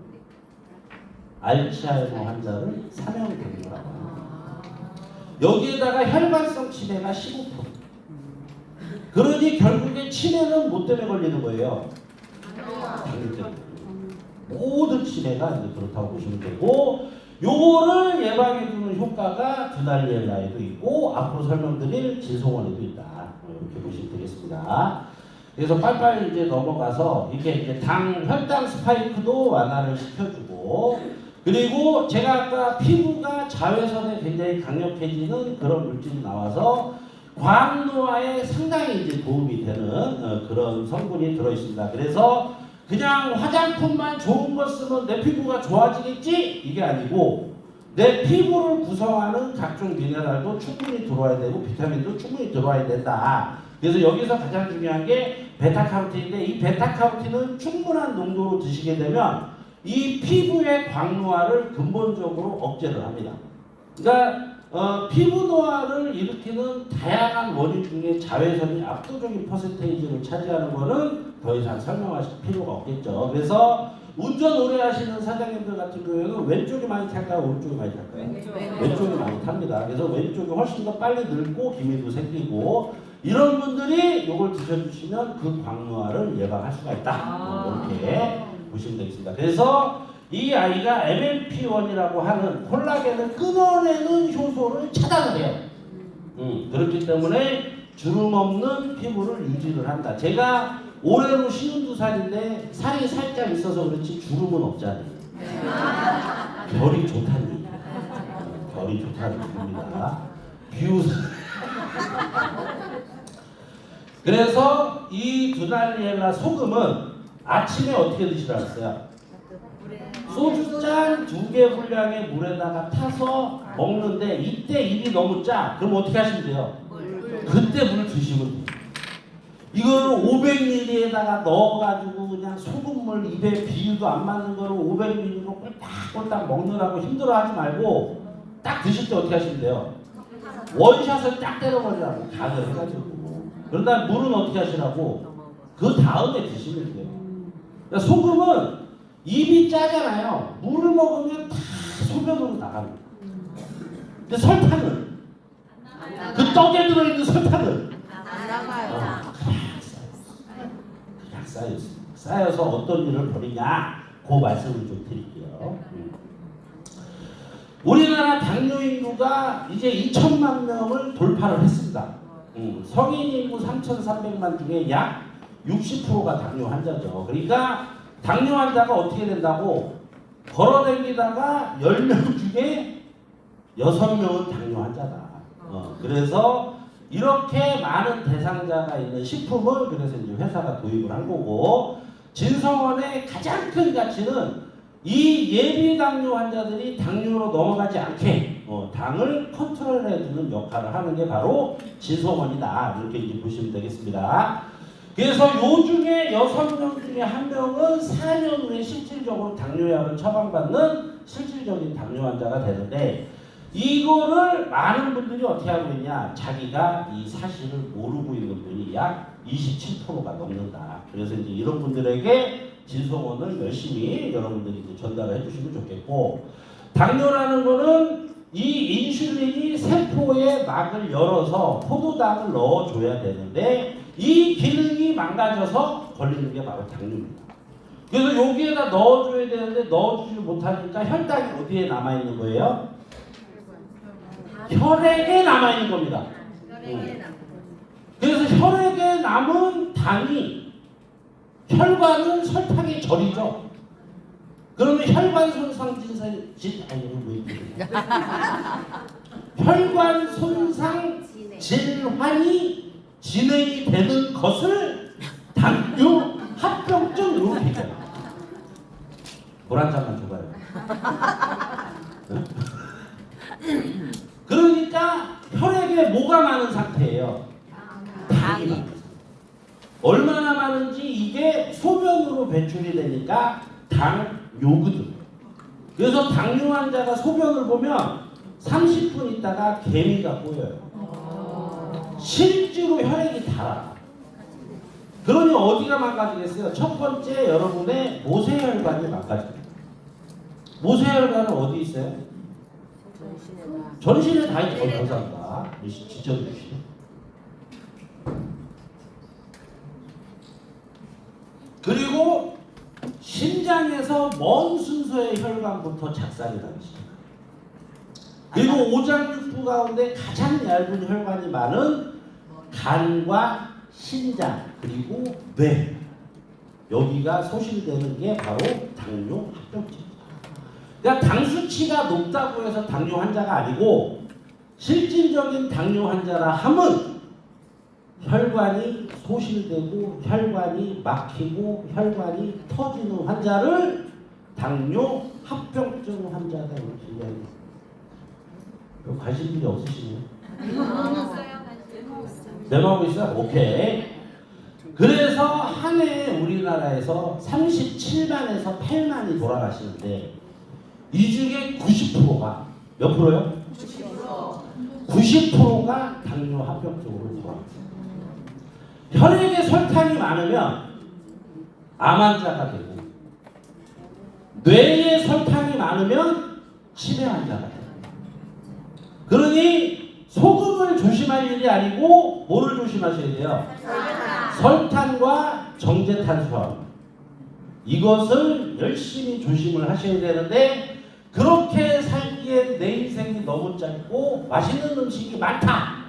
알츠하이머 환자를 사명 당뇨라고 합니다. 여기에다가 혈관성 치매가 15%. 그러니 결국에 치매는 뭐 때문에 걸리는 거예요? 당뇨 때문에. 모든 치매가 이제 그렇다고 보시면 되고, 요거를 예방해주는 효과가 드날리엘라에도 있고 앞으로 설명드릴 진송원에도 있다. 이렇게 보시면 되겠습니다. 그래서 빨리빨리 이제 넘어가서 이게 이제 혈당 스파이크도 완화를 시켜주고, 그리고 제가 아까 피부가 자외선에 굉장히 강력해지는 그런 물질이 나와서 광노화에 상당히 이제 도움이 되는 그런 성분이 들어있습니다. 그래서 그냥 화장품만 좋은 거 쓰면 내 피부가 좋아지겠지? 이게 아니고 내 피부를 구성하는 각종 미네랄도 충분히 들어와야 되고 비타민도 충분히 들어와야 된다. 그래서 여기서 가장 중요한 게 베타카로틴인데, 이 베타카로틴은 충분한 농도로 드시게 되면 이 피부의 광노화를 근본적으로 억제를 합니다. 그러니까 피부 노화를 일으키는 다양한 원인 중에 자외선이 압도적인 퍼센테이지를 차지하는 것은 더 이상 설명하실 필요가 없겠죠. 그래서 운전 오래 하시는 사장님들 같은 경우에는 왼쪽이 많이 탈까요? 오른쪽이 많이 탈까요? 왼쪽이 많이 탑니다. 그래서 왼쪽이 훨씬 더 빨리 늙고 기미도 생기고, 이런 분들이 이걸 드셔주시면 그 광노화를 예방할 수가 있다. 이렇게 보시면 되겠습니다. 그래서 이 아이가 MLP1이라고 하는 콜라겐을 끊어내는 효소를 차단을 해요. 그렇기 때문에 주름 없는 피부를 유지를 한다. 제가 올해로 52살인데 살이 살짝 있어서 그렇지 주름은 없잖아요. 결이 좋다는 얘기예요. 결이 좋다는 얘기입니다. 비웃. 그래서 이 드날리엘라 소금은 아침에 어떻게 드시라고 했어요? 소주잔 2개 분량의 물에다가 타서 먹는데, 이때 입이 너무 짜. 그럼 어떻게 하시면 돼요? 그때 물 드시면 돼요. 이거를 500ml에다가 넣어가지고 그냥 소금물 입에 비율도 안 맞는 거를 500ml로 꼴딱꼴딱 먹느라고 힘들어하지 말고 딱 드실 때 어떻게 하시면 돼요? 원샷을 딱 때려버리라고, 간을 해가지고. 그런 다음에 물은 어떻게 하시라고? 그 다음에 드시면 돼요. 그러니까 소금은 입이 짜잖아요. 물을 먹으면 다 소변으로 나갑니다. 근데 설탕은, 그 떡에 들어있는 설탕은 안 나가요. 그냥 쌓여서 어떤 일을 벌이냐, 그 말씀을 좀 드릴게요. 우리나라 당뇨 인구가 이제 2천만 명을 돌파를 했습니다. 성인 인구 3,300만 중에 약 60%가 당뇨 환자죠. 그러니까 당뇨 환자가 어떻게 된다고? 걸어다니다가 10명 중에 6명은 당뇨 환자다. 그래서 이렇게 많은 대상자가 있는 식품을 그래서 이제 회사가 도입을 한 거고, 진성원의 가장 큰 가치는 이 예비 당뇨 환자들이 당뇨로 넘어가지 않게 당을 컨트롤해주는 역할을 하는 게 바로 진성원이다. 이렇게 이제 보시면 되겠습니다. 그래서 요 중에 6명 중에 1명은 4년 후에 실질적으로 당뇨약을 처방받는 실질적인 당뇨 환자가 되는데, 이거를 많은 분들이 어떻게 하고 있냐, 자기가 이 사실을 모르고 있는 분이 약 27%가 넘는다. 그래서 이제 이런 분들에게 진성원을 열심히 여러분들이 이제 전달을 해주시면 좋겠고, 당뇨라는 거는 이 인슐린이 세포의 막을 열어서 포도당을 넣어줘야 되는데, 이 기능이 망가져서 걸리는 게 바로 당뇨입니다. 그래서 여기에다 넣어줘야 되는데 넣어주지 못하니까 혈당이 어디에 남아있는 거예요? 혈액에 남아있는 겁니다. 그래서 혈액에 남은 당이, 혈관은 설탕에 절이죠. 그러면 혈관 손상 혈관 손상 질환이 진행이 되는 것을 당뇨 합병증 이렇게 얘기해요. 물 한 잔만 줘봐요. 그러니까 혈액에 뭐가 많은 상태예요? 당이 많은 상태. 얼마나 많은지 이게 소변으로 배출이 되니까 당뇨거든. 그래서 당뇨 환자가 소변을 보면 30분 있다가 개미가 보여요. 실제로 혈액이 달아. 그러니 어디가 망가지겠어요? 첫 번째, 여러분의 모세혈관이 망가집니다. 모세혈관은 어디 있어요? 전신에 다 있죠. 감사합니다. 지적해주시네. 그리고 심장에서 먼 순서의 혈관부터 작살이 나기 시작합니다. 그리고 오장육부 가운데 가장 얇은 혈관이 많은 간과 신장 그리고 뇌, 여기가 소실되는 게 바로 당뇨 합병증입니다. 그러니까 당 수치가 높다고 해서 당뇨 환자가 아니고 실질적인 당뇨 환자라 함은 혈관이 소실되고 혈관이 막히고 혈관이 터지는 환자를 당뇨 합병증 환자다 이렇게 이야기합니다. 관심 분이 없으시네요. 메모하고 있어요? 오케이. 그래서 한 해 우리나라에서 37만에서 8만이 돌아가시는데 이 중에 90%가 몇 프로요? 90%가 당뇨 합병증으로 돌아갑니다. 혈액에 설탕이 많으면 암 환자가 되고 뇌에 설탕이 많으면 치매 환자가 됩니다. 그러니 소금을 조심할 일이 아니고 뭐를 조심하셔야 돼요? 설탕과 정제탄수화물, 이것을 열심히 조심을 하셔야 되는데 그렇게 살기에 내 인생이 너무 짧고 맛있는 음식이 많다.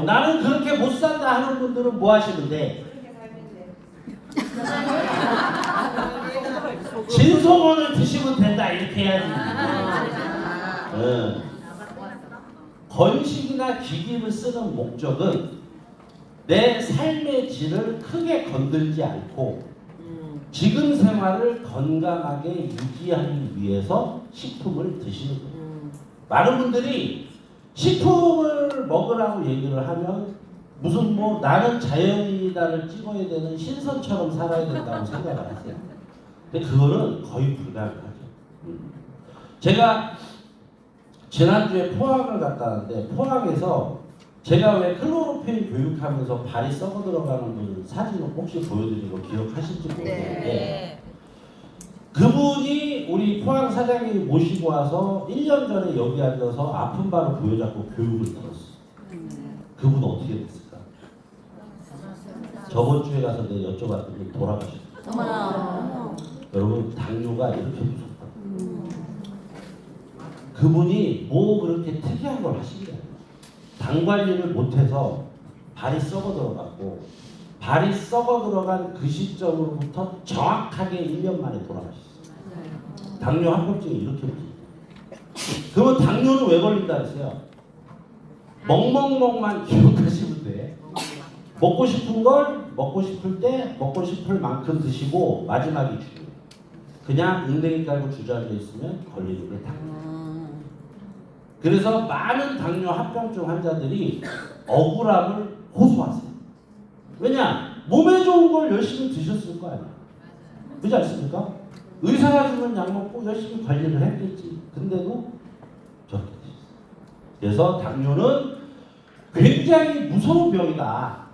나는 그렇게 못 산다 하는 분들은 뭐 하시면 돼? 진소문을 드시면 된다 이렇게 해야지. 건식이나 기기를 쓰는 목적은 내 삶의 질을 크게 건들지 않고 지금 생활을 건강하게 유지하기 위해서 식품을 드시는 거예요. 많은 분들이 식품을 먹으라고 얘기를 하면 무슨 뭐 나는 자연이다를 찍어야 되는 신선처럼 살아야 된다고 생각을 하세요. 근데 그거는 거의 불가능하죠. 제가 지난주에 포항을 갔다 왔는데 포항에서 제가 왜 클로로펜 교육하면서 발이 썩어 들어가는 분 사진을 혹시 보여드리고 기억하실지 모르겠는데 그분이 우리 포항 사장님이 모시고 와서 1년 전에 여기 앉아서 아픈 발을 부여잡고 교육을 들었어요. 그분 어떻게 됐을까? 저번 주에 가서 내가 여쭤봤더니 돌아가셨어요. 여러분 당뇨가 이렇게 무섭다. 그분이 뭐 그렇게 특이한 걸 하신 게 아니에요. 당 관리를 못해서 발이 썩어 들어갔고 발이 썩어 들어간 그 시점으로부터 정확하게 1년 만에 돌아가셨어요. 당뇨 합병증이 이렇게 무섭다. 그러면 당뇨는 왜 걸린다 했어요? 먹먹먹만 기억하시면 돼. 먹고 싶은 걸 먹고 싶을 때 먹고 싶을 만큼 드시고 마지막이 중요해요. 그냥 웅덩이 깔고 주저앉아 있으면 걸리는 게 당뇨. 그래서 많은 당뇨 합병증 환자들이 억울함을 호소하세요. 왜냐? 몸에 좋은 걸 열심히 드셨을 거 아니에요. 그렇지 않습니까? 의사가 주는 약 먹고 열심히 관리를 했겠지. 근데도 저렇게 되셨어요. 그래서 당뇨는 굉장히 무서운 병이다.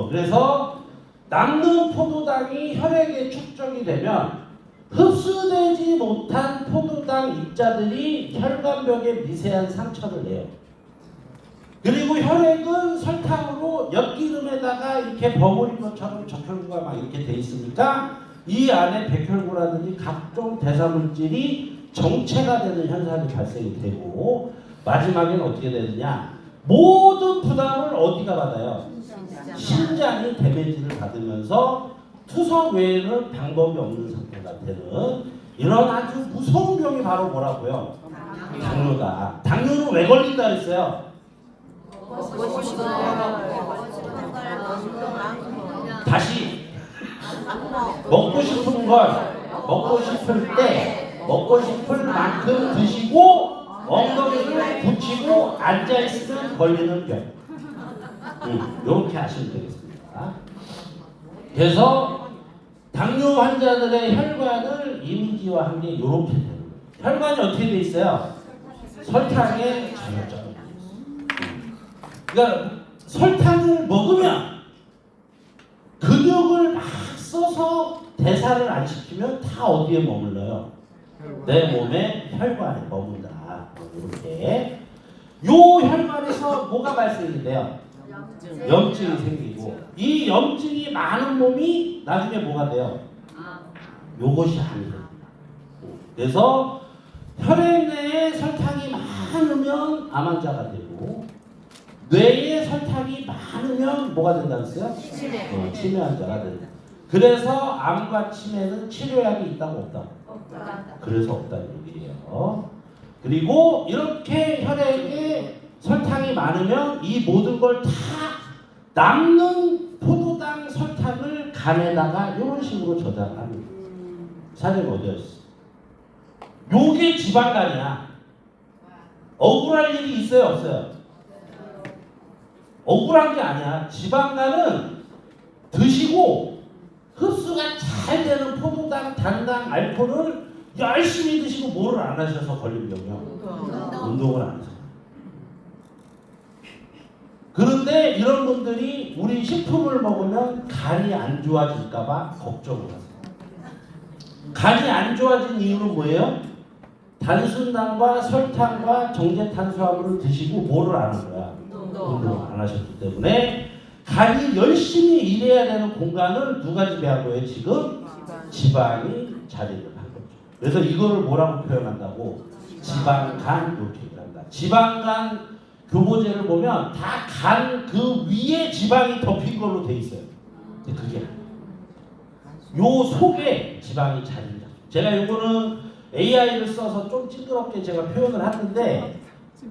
그래서 남는 포도당이 혈액에 축적이 되면 흡수되지 못한 포도당 입자들이 혈관벽에 미세한 상처를 내요. 그리고 혈액은 설탕으로 엿기름에다가 이렇게 버무린 것처럼 적혈구가 막 이렇게 돼 있으니까 이 안에 백혈구라든지 각종 대사물질이 정체가 되는 현상이 발생이 되고 마지막에는 어떻게 되느냐? 모든 부담을 어디가 받아요? 신장이 데미지를 받으면서 투석 외에는 방법이 없는 상태가 되는 이런 아주 무서운 병이 바로 뭐라고요? 당뇨다. 당뇨는 왜 걸린다 그랬어요? 다시 먹고 싶은 걸 먹고 싶을 때 먹고 싶을 만큼 드시고 엉덩이를 붙이고 앉아있으면 걸리는 병. 이렇게 하시면 되겠습니다. 그래서 당뇨 환자들의 혈관을 이미지화한 게 이렇게 되는 거예요. 혈관이 어떻게 돼 있어요? 설탕에 전염적으로 돼 있어요. 그러니까 설탕을 먹으면 근육을 막 써서 대사를 안 시키면 다 어디에 머물러요? 내 몸의 혈관에 머문다. 이렇게. 요 혈관에서 뭐가 발생이 돼요? 염증이 생기고, 이 염증이 많은 몸이 나중에 뭐가 돼요? 요것이 아니에요. 그래서 혈액 내에 설탕이 많으면 암 환자가 되고, 뇌에 설탕이 많으면 뭐가 된다는 거예요? 치매 환자가 된다. 그래서 암과 치매는 치료약이 있다고 없다고? 그래서 없다는 얘기예요. 그리고 이렇게 혈액에 설탕이 많으면 이 모든 걸 다 남는 포도당 설탕을 간에다가 이런 식으로 저장합니다. 사진 어디였어? 요게 지방간이야. 억울할 일이 있어요, 없어요? 억울한 게 아니야. 지방간은 드시고 흡수가 잘 되는 포도당, 단당, 알코올을 열심히 드시고 뭐를 안 하셔서 걸린 병이요. 운동을 안 해서. 그런데 이런 분들이 우리 식품을 먹으면 간이 안 좋아질까봐 걱정을 하세요. 간이 안 좋아진 이유는 뭐예요? 단순당과 설탕과 정제탄수화물을 드시고 뭐를 안 한 거야? 운동을 안 하셨기 때문에 간이 열심히 일해야 되는 공간을 누가 지배한 거예요? 지금 지방이 자리를 한 거죠. 그래서 이거를 뭐라고 표현한다고? 지방간 이렇게 얘기한다. 지방간 교보제를 보면 다 간 그 위에 지방이 덮인 걸로 돼 있어요. 근데 그게 요 속에 지방이 자리를 잡죠. 제가 이거는 AI를 써서 좀 징그럽게 제가 표현을 하는데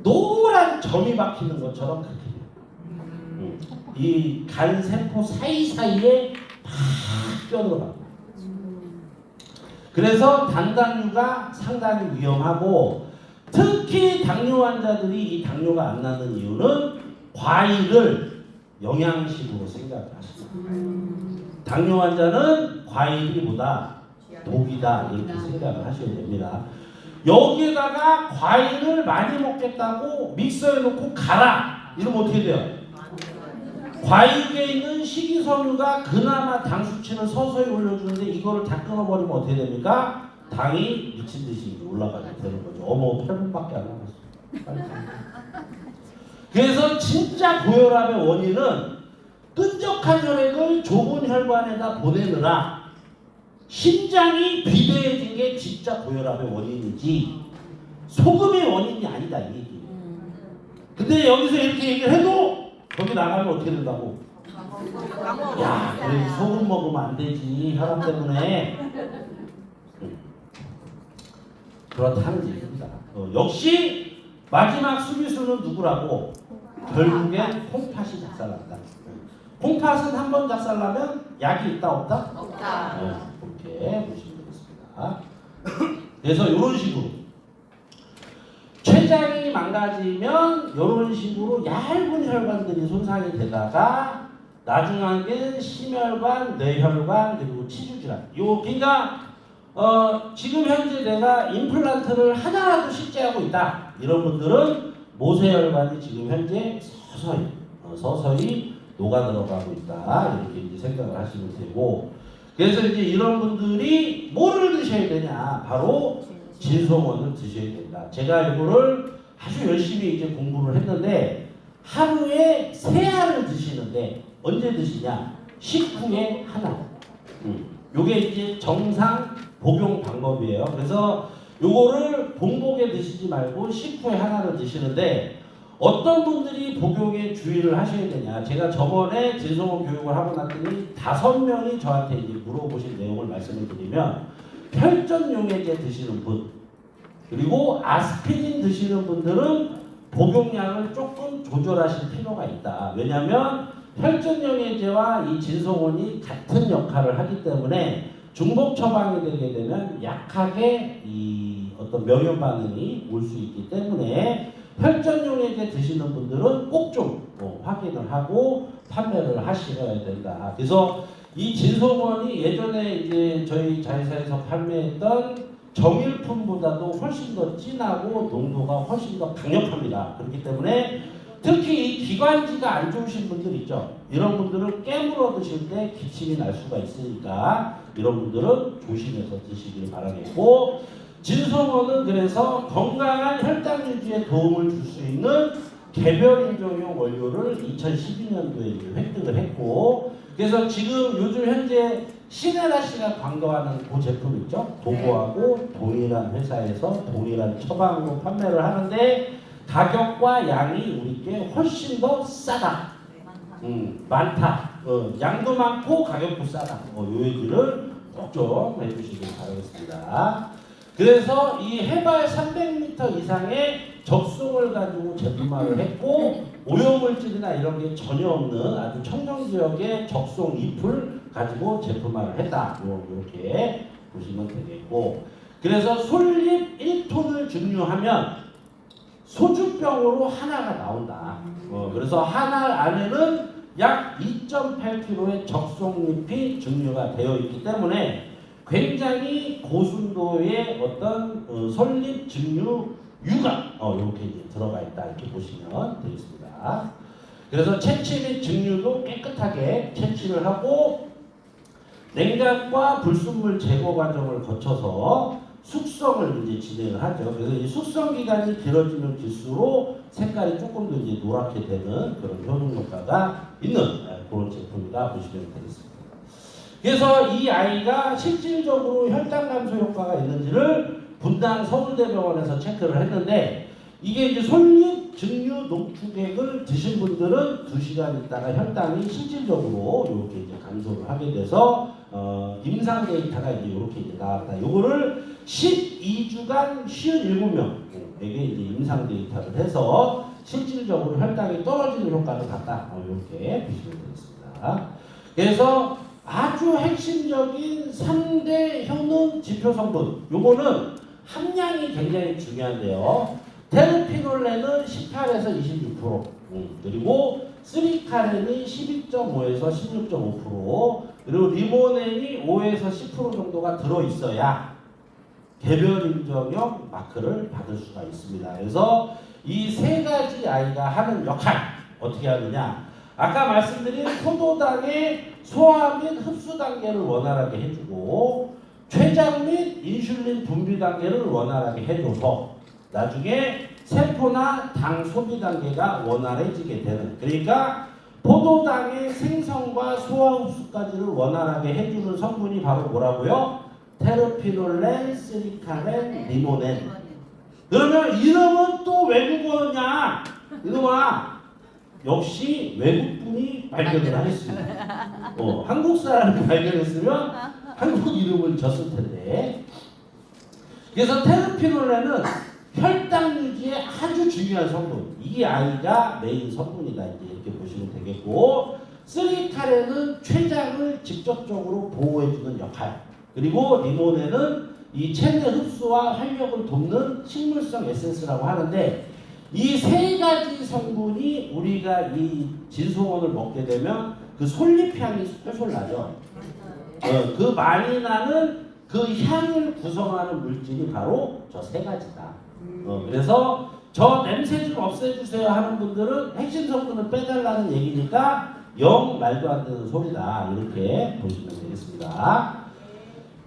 노란 점이 박히는 것처럼 그렇게 돼요. 이 간 세포 사이사이에 막 껴들어가요. 그래서 단당류가 상당히 위험하고, 특히 당뇨 환자들이 이 당뇨가 안 나는 이유는 과일을 영양식으로 생각을 하십니다. 당뇨 환자는 과일이 뭐다? 독이다. 이렇게 생각을 하셔야 됩니다. 여기에다가 과일을 많이 먹겠다고 믹서에 넣고 갈아. 이러면 어떻게 돼요? 과육에 있는 식이섬유가 그나마 당 수치를 서서히 올려주는데 이거를 다 끊어버리면 어떻게 됩니까? 당이 미친 듯이 올라가게 되는 거죠. 어머, 8분밖에 안 남았어. 그래서 진짜 고혈압의 원인은 끈적한 혈액을 좁은 혈관에다 보내느라 심장이 비대해진 게 진짜 고혈압의 원인이지 소금의 원인이 아니다, 이 얘기. 근데 여기서 이렇게 얘기를 해도 거기 나가면 어떻게 된다고? 야, 그래 소금 먹으면 안 되지, 혈압 때문에. 그렇다는 얘기입니다. 역시 마지막 수비수는 누구라고? 결국엔 콩팥이 작살난다. 콩팥은 한 번 작살나면 약이 있다 없다? 없다. 이렇게 보시면 되겠습니다. 그래서 이런 식으로 췌장이 망가지면 이런 식으로 얇은 혈관들이 손상이 되다가 나중에는 심혈관, 뇌혈관, 그리고 치주질환. 요 그러니까 지금 현재 내가 임플란트를 하나라도 실제하고 있다. 이런 분들은 모세혈관이 지금 현재 서서히 녹아 들어가고 있다. 이렇게 이제 생각을 하시면 되고, 그래서 이제 이런 분들이 뭐를 드셔야 되냐? 바로 진송원을 드셔야 된다. 제가 이거를 아주 열심히 이제 공부를 했는데 하루에 3알을 드시는데 언제 드시냐? 식후에 하나. 요게 이제 정상 복용 방법이에요. 그래서 요거를 봉복에 드시지 말고 식후에 하나를 드시는데 어떤 분들이 복용에 주의를 하셔야 되냐. 제가 저번에 진성원 교육을 하고 났더니 5명이 저한테 이제 물어보신 내용을 말씀을 드리면, 혈전용해제 드시는 분, 그리고 아스피린 드시는 분들은 복용량을 조금 조절하실 필요가 있다. 왜냐하면 혈전용해제와 이 진성원이 같은 역할을 하기 때문에 중복 처방이 되게 되면 약하게 이 어떤 명현 반응이 올 수 있기 때문에 혈전용해제 드시는 분들은 꼭 좀 확인을 하고 판매를 하셔야 된다. 그래서 이 진성원이 예전에 이제 저희 자회사에서 판매했던 정일품보다도 훨씬 더 진하고 농도가 훨씬 더 강력합니다. 그렇기 때문에 특히 이 기관지가 안 좋으신 분들 있죠. 이런 분들은 깨물어 드실 때 기침이 날 수가 있으니까 이런 분들은 조심해서 드시길 바라겠고, 진성원은 그래서 건강한 혈당 유지에 도움을 줄 수 있는 개별 인정용 원료를 2012년도에 획득을 했고, 그래서 지금 요즘 현재 시네라 씨가 광고하는 그 제품 있죠? 도구하고 동일한 회사에서 동일한 처방으로 판매를 하는데 가격과 양이 우리께 훨씬 더 싸다. 많다. 양도 많고 가격도 싸다. 요 얘기를 꼭 좀 해주시길 바라겠습니다. 그래서 이 해발 300m 이상의 적송을 가지고 제품화를 했고, 오염물질이나 이런 게 전혀 없는 아주 청정 지역의 적송 잎을 가지고 제품화를 했다. 이렇게 보시면 되겠고, 그래서 솔잎 1톤을 증류하면 소주병으로 하나가 나온다. 그래서 한 알 안에는 약 2.8kg의 적송잎이 증류가 되어 있기 때문에 굉장히 고순도의 어떤 솔잎 증류 유가 이렇게 이제 들어가 있다, 이렇게 보시면 되겠습니다. 그래서 채취 및 증류도 깨끗하게 채취를 하고 냉각과 불순물 제거 과정을 거쳐서 숙성을 이제 진행을 하죠. 그래서 이 숙성 기간이 길어지면 길수록 색깔이 조금 더 이제 노랗게 되는 그런 효능 효과가 있는 그런 제품이다 보시면 되겠습니다. 그래서 이 아이가 실질적으로 혈당 감소 효과가 있는지를 분당 서울대병원에서 체크를 했는데, 이게 이제 솔잎 증류 농축액을 드신 분들은 2시간 있다가 혈당이 실질적으로 이렇게 이제 감소를 하게 돼서 임상 데이터가 이제 이렇게 이제 나왔다. 요거를 12주간 57명에게 이제 임상 데이터를 해서 실질적으로 혈당이 떨어지는 효과를 봤다. 이렇게 보시면 되겠습니다. 그래서 아주 핵심적인 3대 효능 지표 성분, 요거는 함량이 굉장히 중요한데요. 테르피놀렌은 18에서 26%, 그리고 쓰리카렌이 12.5에서 16.5%, 그리고 리모넨이 5에서 10% 정도가 들어있어야 개별 인정형 마크를 받을 수가 있습니다. 그래서 이 세 가지 아이가 하는 역할 어떻게 하느냐? 아까 말씀드린 포도당의 소화 및 흡수 단계를 원활하게 해주고, 췌장 및 인슐린 분비 단계를 원활하게 해줘서 나중에 세포나 당 소비 단계가 원활해지게 되는, 그러니까 포도당의 생성과 소화 흡수까지를 원활하게 해주는 성분이 바로 뭐라고요? 테르피놀렌, 쓰리카렌, 리모넨. 그러면 이름은 또 외국어냐? 이놈아, 역시 외국분이 발견을 하겠습니다. 한국 사람이 발견했으면 한국 이름을 줬을 텐데. 그래서 테르피놀렌은 혈당 유지에 아주 중요한 성분. 이 아이가 메인 성분이다, 이제 이렇게 보시면 되겠고, 쓰리카렌은 췌장을 직접적으로 보호해주는 역할. 그리고 리모넨은 이 체내 흡수와 활력을 돕는 식물성 에센스라고 하는데, 이 세 가지 성분이 우리가 이 진소원을 먹게 되면 그 솔잎향이 솔솔 나죠. 그 많이 나는 그 향을 구성하는 물질이 바로 저 세 가지다. 그래서 저 냄새 좀 없애주세요 하는 분들은 핵심 성분을 빼달라는 얘기니까 영 말도 안 되는 소리다, 이렇게 보시면 되겠습니다.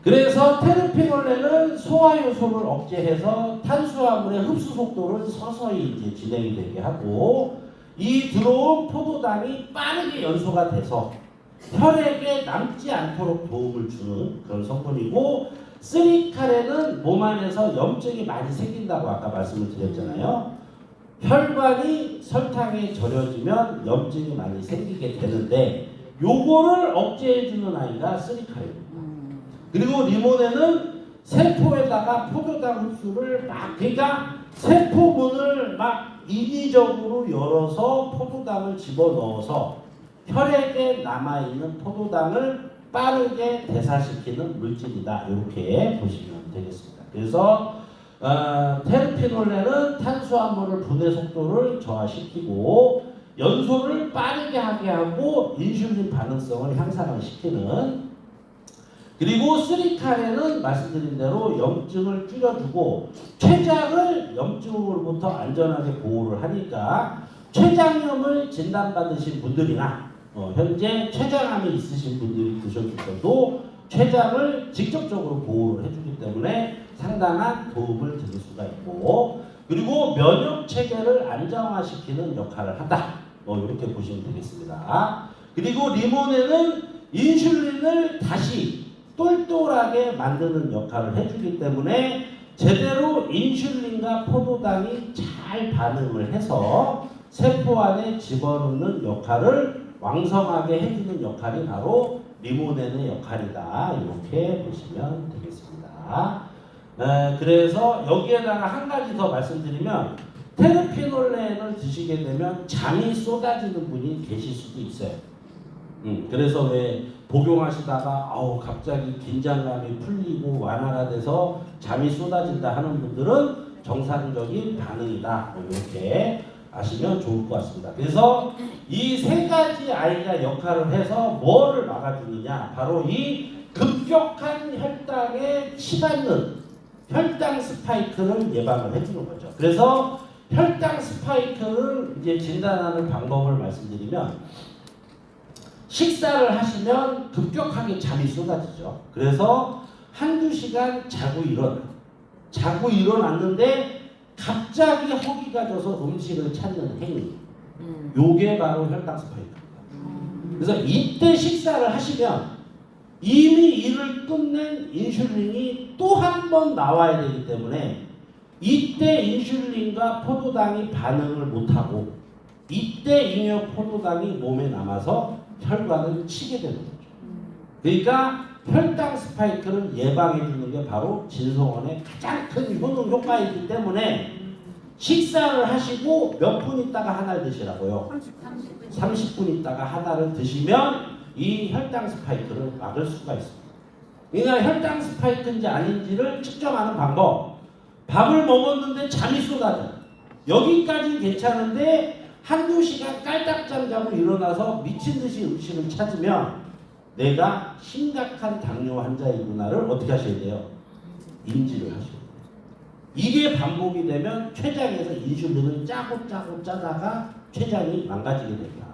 그래서 테르피놀렌은 소화 요소를 억제해서 탄수화물의 흡수 속도를 서서히 이제 진행이 되게 하고, 이 들어온 포도당이 빠르게 연소가 돼서 혈액에 남지 않도록 도움을 주는 그런 성분이고, 쓰리카렌은 몸 안에서 염증이 많이 생긴다고 아까 말씀을 드렸잖아요. 혈관이 설탕에 절여지면 염증이 많이 생기게 되는데, 요거를 억제해주는 아이가 쓰리카렌입니다. 그리고 리모넨은 세포에다가 포도당 흡수를 막, 그러니까 세포문을 막 인위적으로 열어서 포도당을 집어넣어서 혈액에 남아있는 포도당을 빠르게 대사시키는 물질이다, 이렇게 보시면 되겠습니다. 그래서 테르피놀렌은 탄수화물을 분해 속도를 저하시키고 연소를 빠르게 하게 하고 인슐린 반응성을 향상을 시키는, 그리고 쓰리카렌은 말씀드린 대로 염증을 줄여주고 췌장을 염증으로부터 안전하게 보호를 하니까 췌장염을 진단받으신 분들이나 현재 췌장암이 있으신 분들이 드셔주셔도 췌장을 직접적으로 보호를 해주기 때문에 상당한 도움을 드릴 수가 있고, 그리고 면역 체계를 안정화시키는 역할을 한다. 이렇게 보시면 되겠습니다. 그리고 리모네는 인슐린을 다시 똘똘하게 만드는 역할을 해주기 때문에 제대로 인슐린과 포도당이 잘 반응을 해서 세포 안에 집어넣는 역할을 왕성하게 해주는 역할이 바로 리모넨의 역할이다. 이렇게 보시면 되겠습니다. 그래서 여기에다가 한 가지 더 말씀드리면, 테르피놀렌을 드시게 되면 잠이 쏟아지는 분이 계실 수도 있어요. 그래서 왜 복용하시다가 갑자기 긴장감이 풀리고 완화가 돼서 잠이 쏟아진다 하는 분들은 정상적인 반응이다. 이렇게 아시면 좋을 것 같습니다. 그래서 이 세 가지 아이가 역할을 해서 뭐를 막아주느냐, 바로 이 급격한 혈당에 치닫는 혈당 스파이크를 예방을 해주는 거죠. 그래서 혈당 스파이크를 이제 진단하는 방법을 말씀드리면, 식사를 하시면 급격하게 잠이 쏟아지죠. 그래서 한두 시간 자고 일어났는데 갑자기 허기가 져서 음식을 찾는 행위, 요게 바로 혈당 스파이크입니다. 그래서 이때 식사를 하시면 이미 일을 끝낸 인슐린이 또 한 번 나와야 되기 때문에 이때 인슐린과 포도당이 반응을 못하고 이때 잉여 포도당이 몸에 남아서 혈관을 치게 되는 거죠. 그러니까 혈당 스파이크를 예방해 주는 게 바로 진성원의 가장 큰 효능 효과이기 때문에 식사를 하시고 몇 분 있다가 하나를 드시라고요. 30분 있다가 하나를 드시면 이 혈당 스파이크를 막을 수가 있습니다. 그러니까 혈당 스파이크인지 아닌지를 측정하는 방법, 밥을 먹었는데 잠이 쏟아져. 여기까지 괜찮은데 한두 시간 깔딱잠 자고 일어나서 미친 듯이 음식을 찾으면 내가 심각한 당뇨 환자이구나를 어떻게 하셔야 돼요? 인지를 하셔야 돼요. 이게 반복이 되면 췌장에서 인슐린을 짜고 짜다가 췌장이 망가지게 됩니다.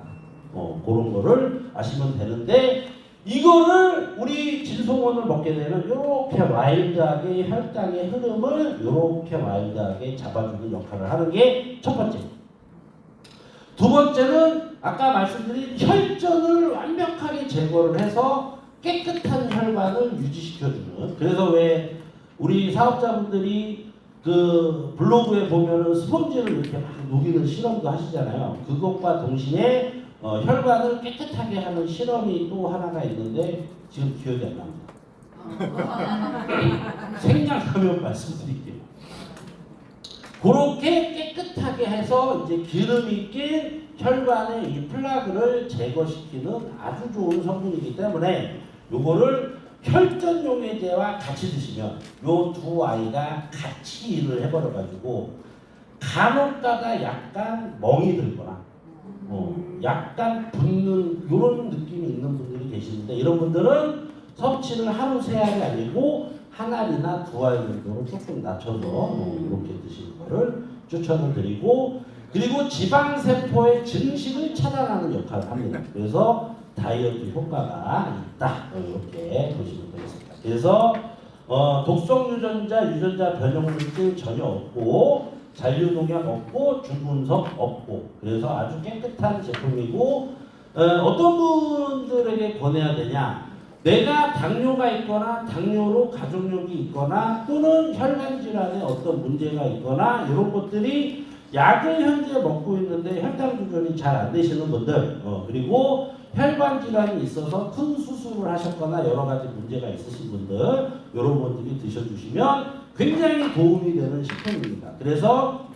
그런 거를 아시면 되는데, 이거를 우리 진송원을 먹게 되면 이렇게 와일드하게 혈당의 흐름을 이렇게 와일드하게 잡아주는 역할을 하는 게 첫 번째. 두 번째는 아까 말씀드린 혈전을 완벽하게 제거를 해서 깨끗한 혈관을 유지시켜주는. 그래서 왜 우리 사업자분들이 그 블로그에 보면은 스펀지를 이렇게 막 녹이는 실험도 하시잖아요. 그것과 동시에 혈관을 깨끗하게 하는 실험이 또 하나가 있는데 지금 기억이 안 납니다. 생각하면 말씀드릴게요. 그렇게 깨끗하게 해서 이제 기름이 낀 혈관의 이 플라그를 제거시키는 아주 좋은 성분이기 때문에 요거를 혈전용해제와 같이 드시면 요 두 아이가 같이 일을 해버려가지고 간혹가다 약간 멍이 들거나 약간 붓는 이런 느낌이 있는 분들이 계시는데, 이런 분들은 섭취를 하루 세 알이 아니고 한 알이나 두 알 정도로 조금 낮춰서 이렇게 드시는 거를 추천을 드리고, 그리고 지방세포의 증식을 차단하는 역할을 합니다. 그래서 다이어트 효과가 있다. 이렇게 보시면 되겠습니다. 그래서 독성 유전자 변형물질 전혀 없고 잔류농약 없고 중금속 없고, 그래서 아주 깨끗한 제품이고, 어떤 분들에게 권해야 되냐, 내가 당뇨가 있거나 당뇨로 가족력이 있거나 또는 혈관 질환에 어떤 문제가 있거나 이런 것들이 약을 현재 먹고 있는데 혈당 조절이 잘 안 되시는 분들, 그리고 혈관 질환이 있어서 큰 수술을 하셨거나 여러 가지 문제가 있으신 분들, 이런 분들이 드셔주시면 굉장히 도움이 되는 식품입니다. 그래서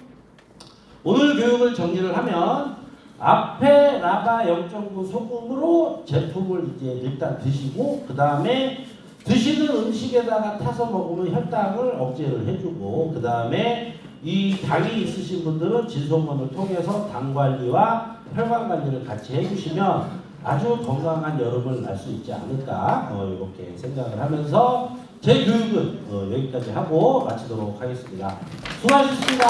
오늘 교육을 정리를 하면, 앞에 라바 0.9 소금으로 제품을 이제 일단 드시고, 그 다음에 드시는 음식에다가 타서 먹으면 혈당을 억제를 해주고, 그 다음에 이 당이 있으신 분들은 진성원을 통해서 당 관리와 혈관 관리를 같이 해주시면 아주 건강한 여름을 날 수 있지 않을까, 이렇게 생각을 하면서 제 교육은 여기까지 하고 마치도록 하겠습니다. 수고하셨습니다.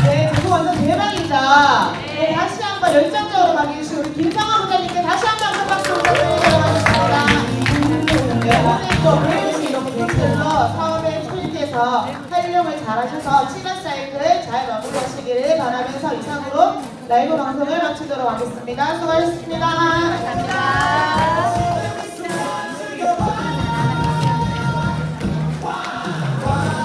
네, 그거 완전 대박이다. 네, 다시 한번 열정적으로 하셔서 활용을 잘 하셔서 치간 사이클 잘 마무리하시기를 바라면서 이상으로 라이브 방송을 마치도록 하겠습니다. 수고하셨습니다.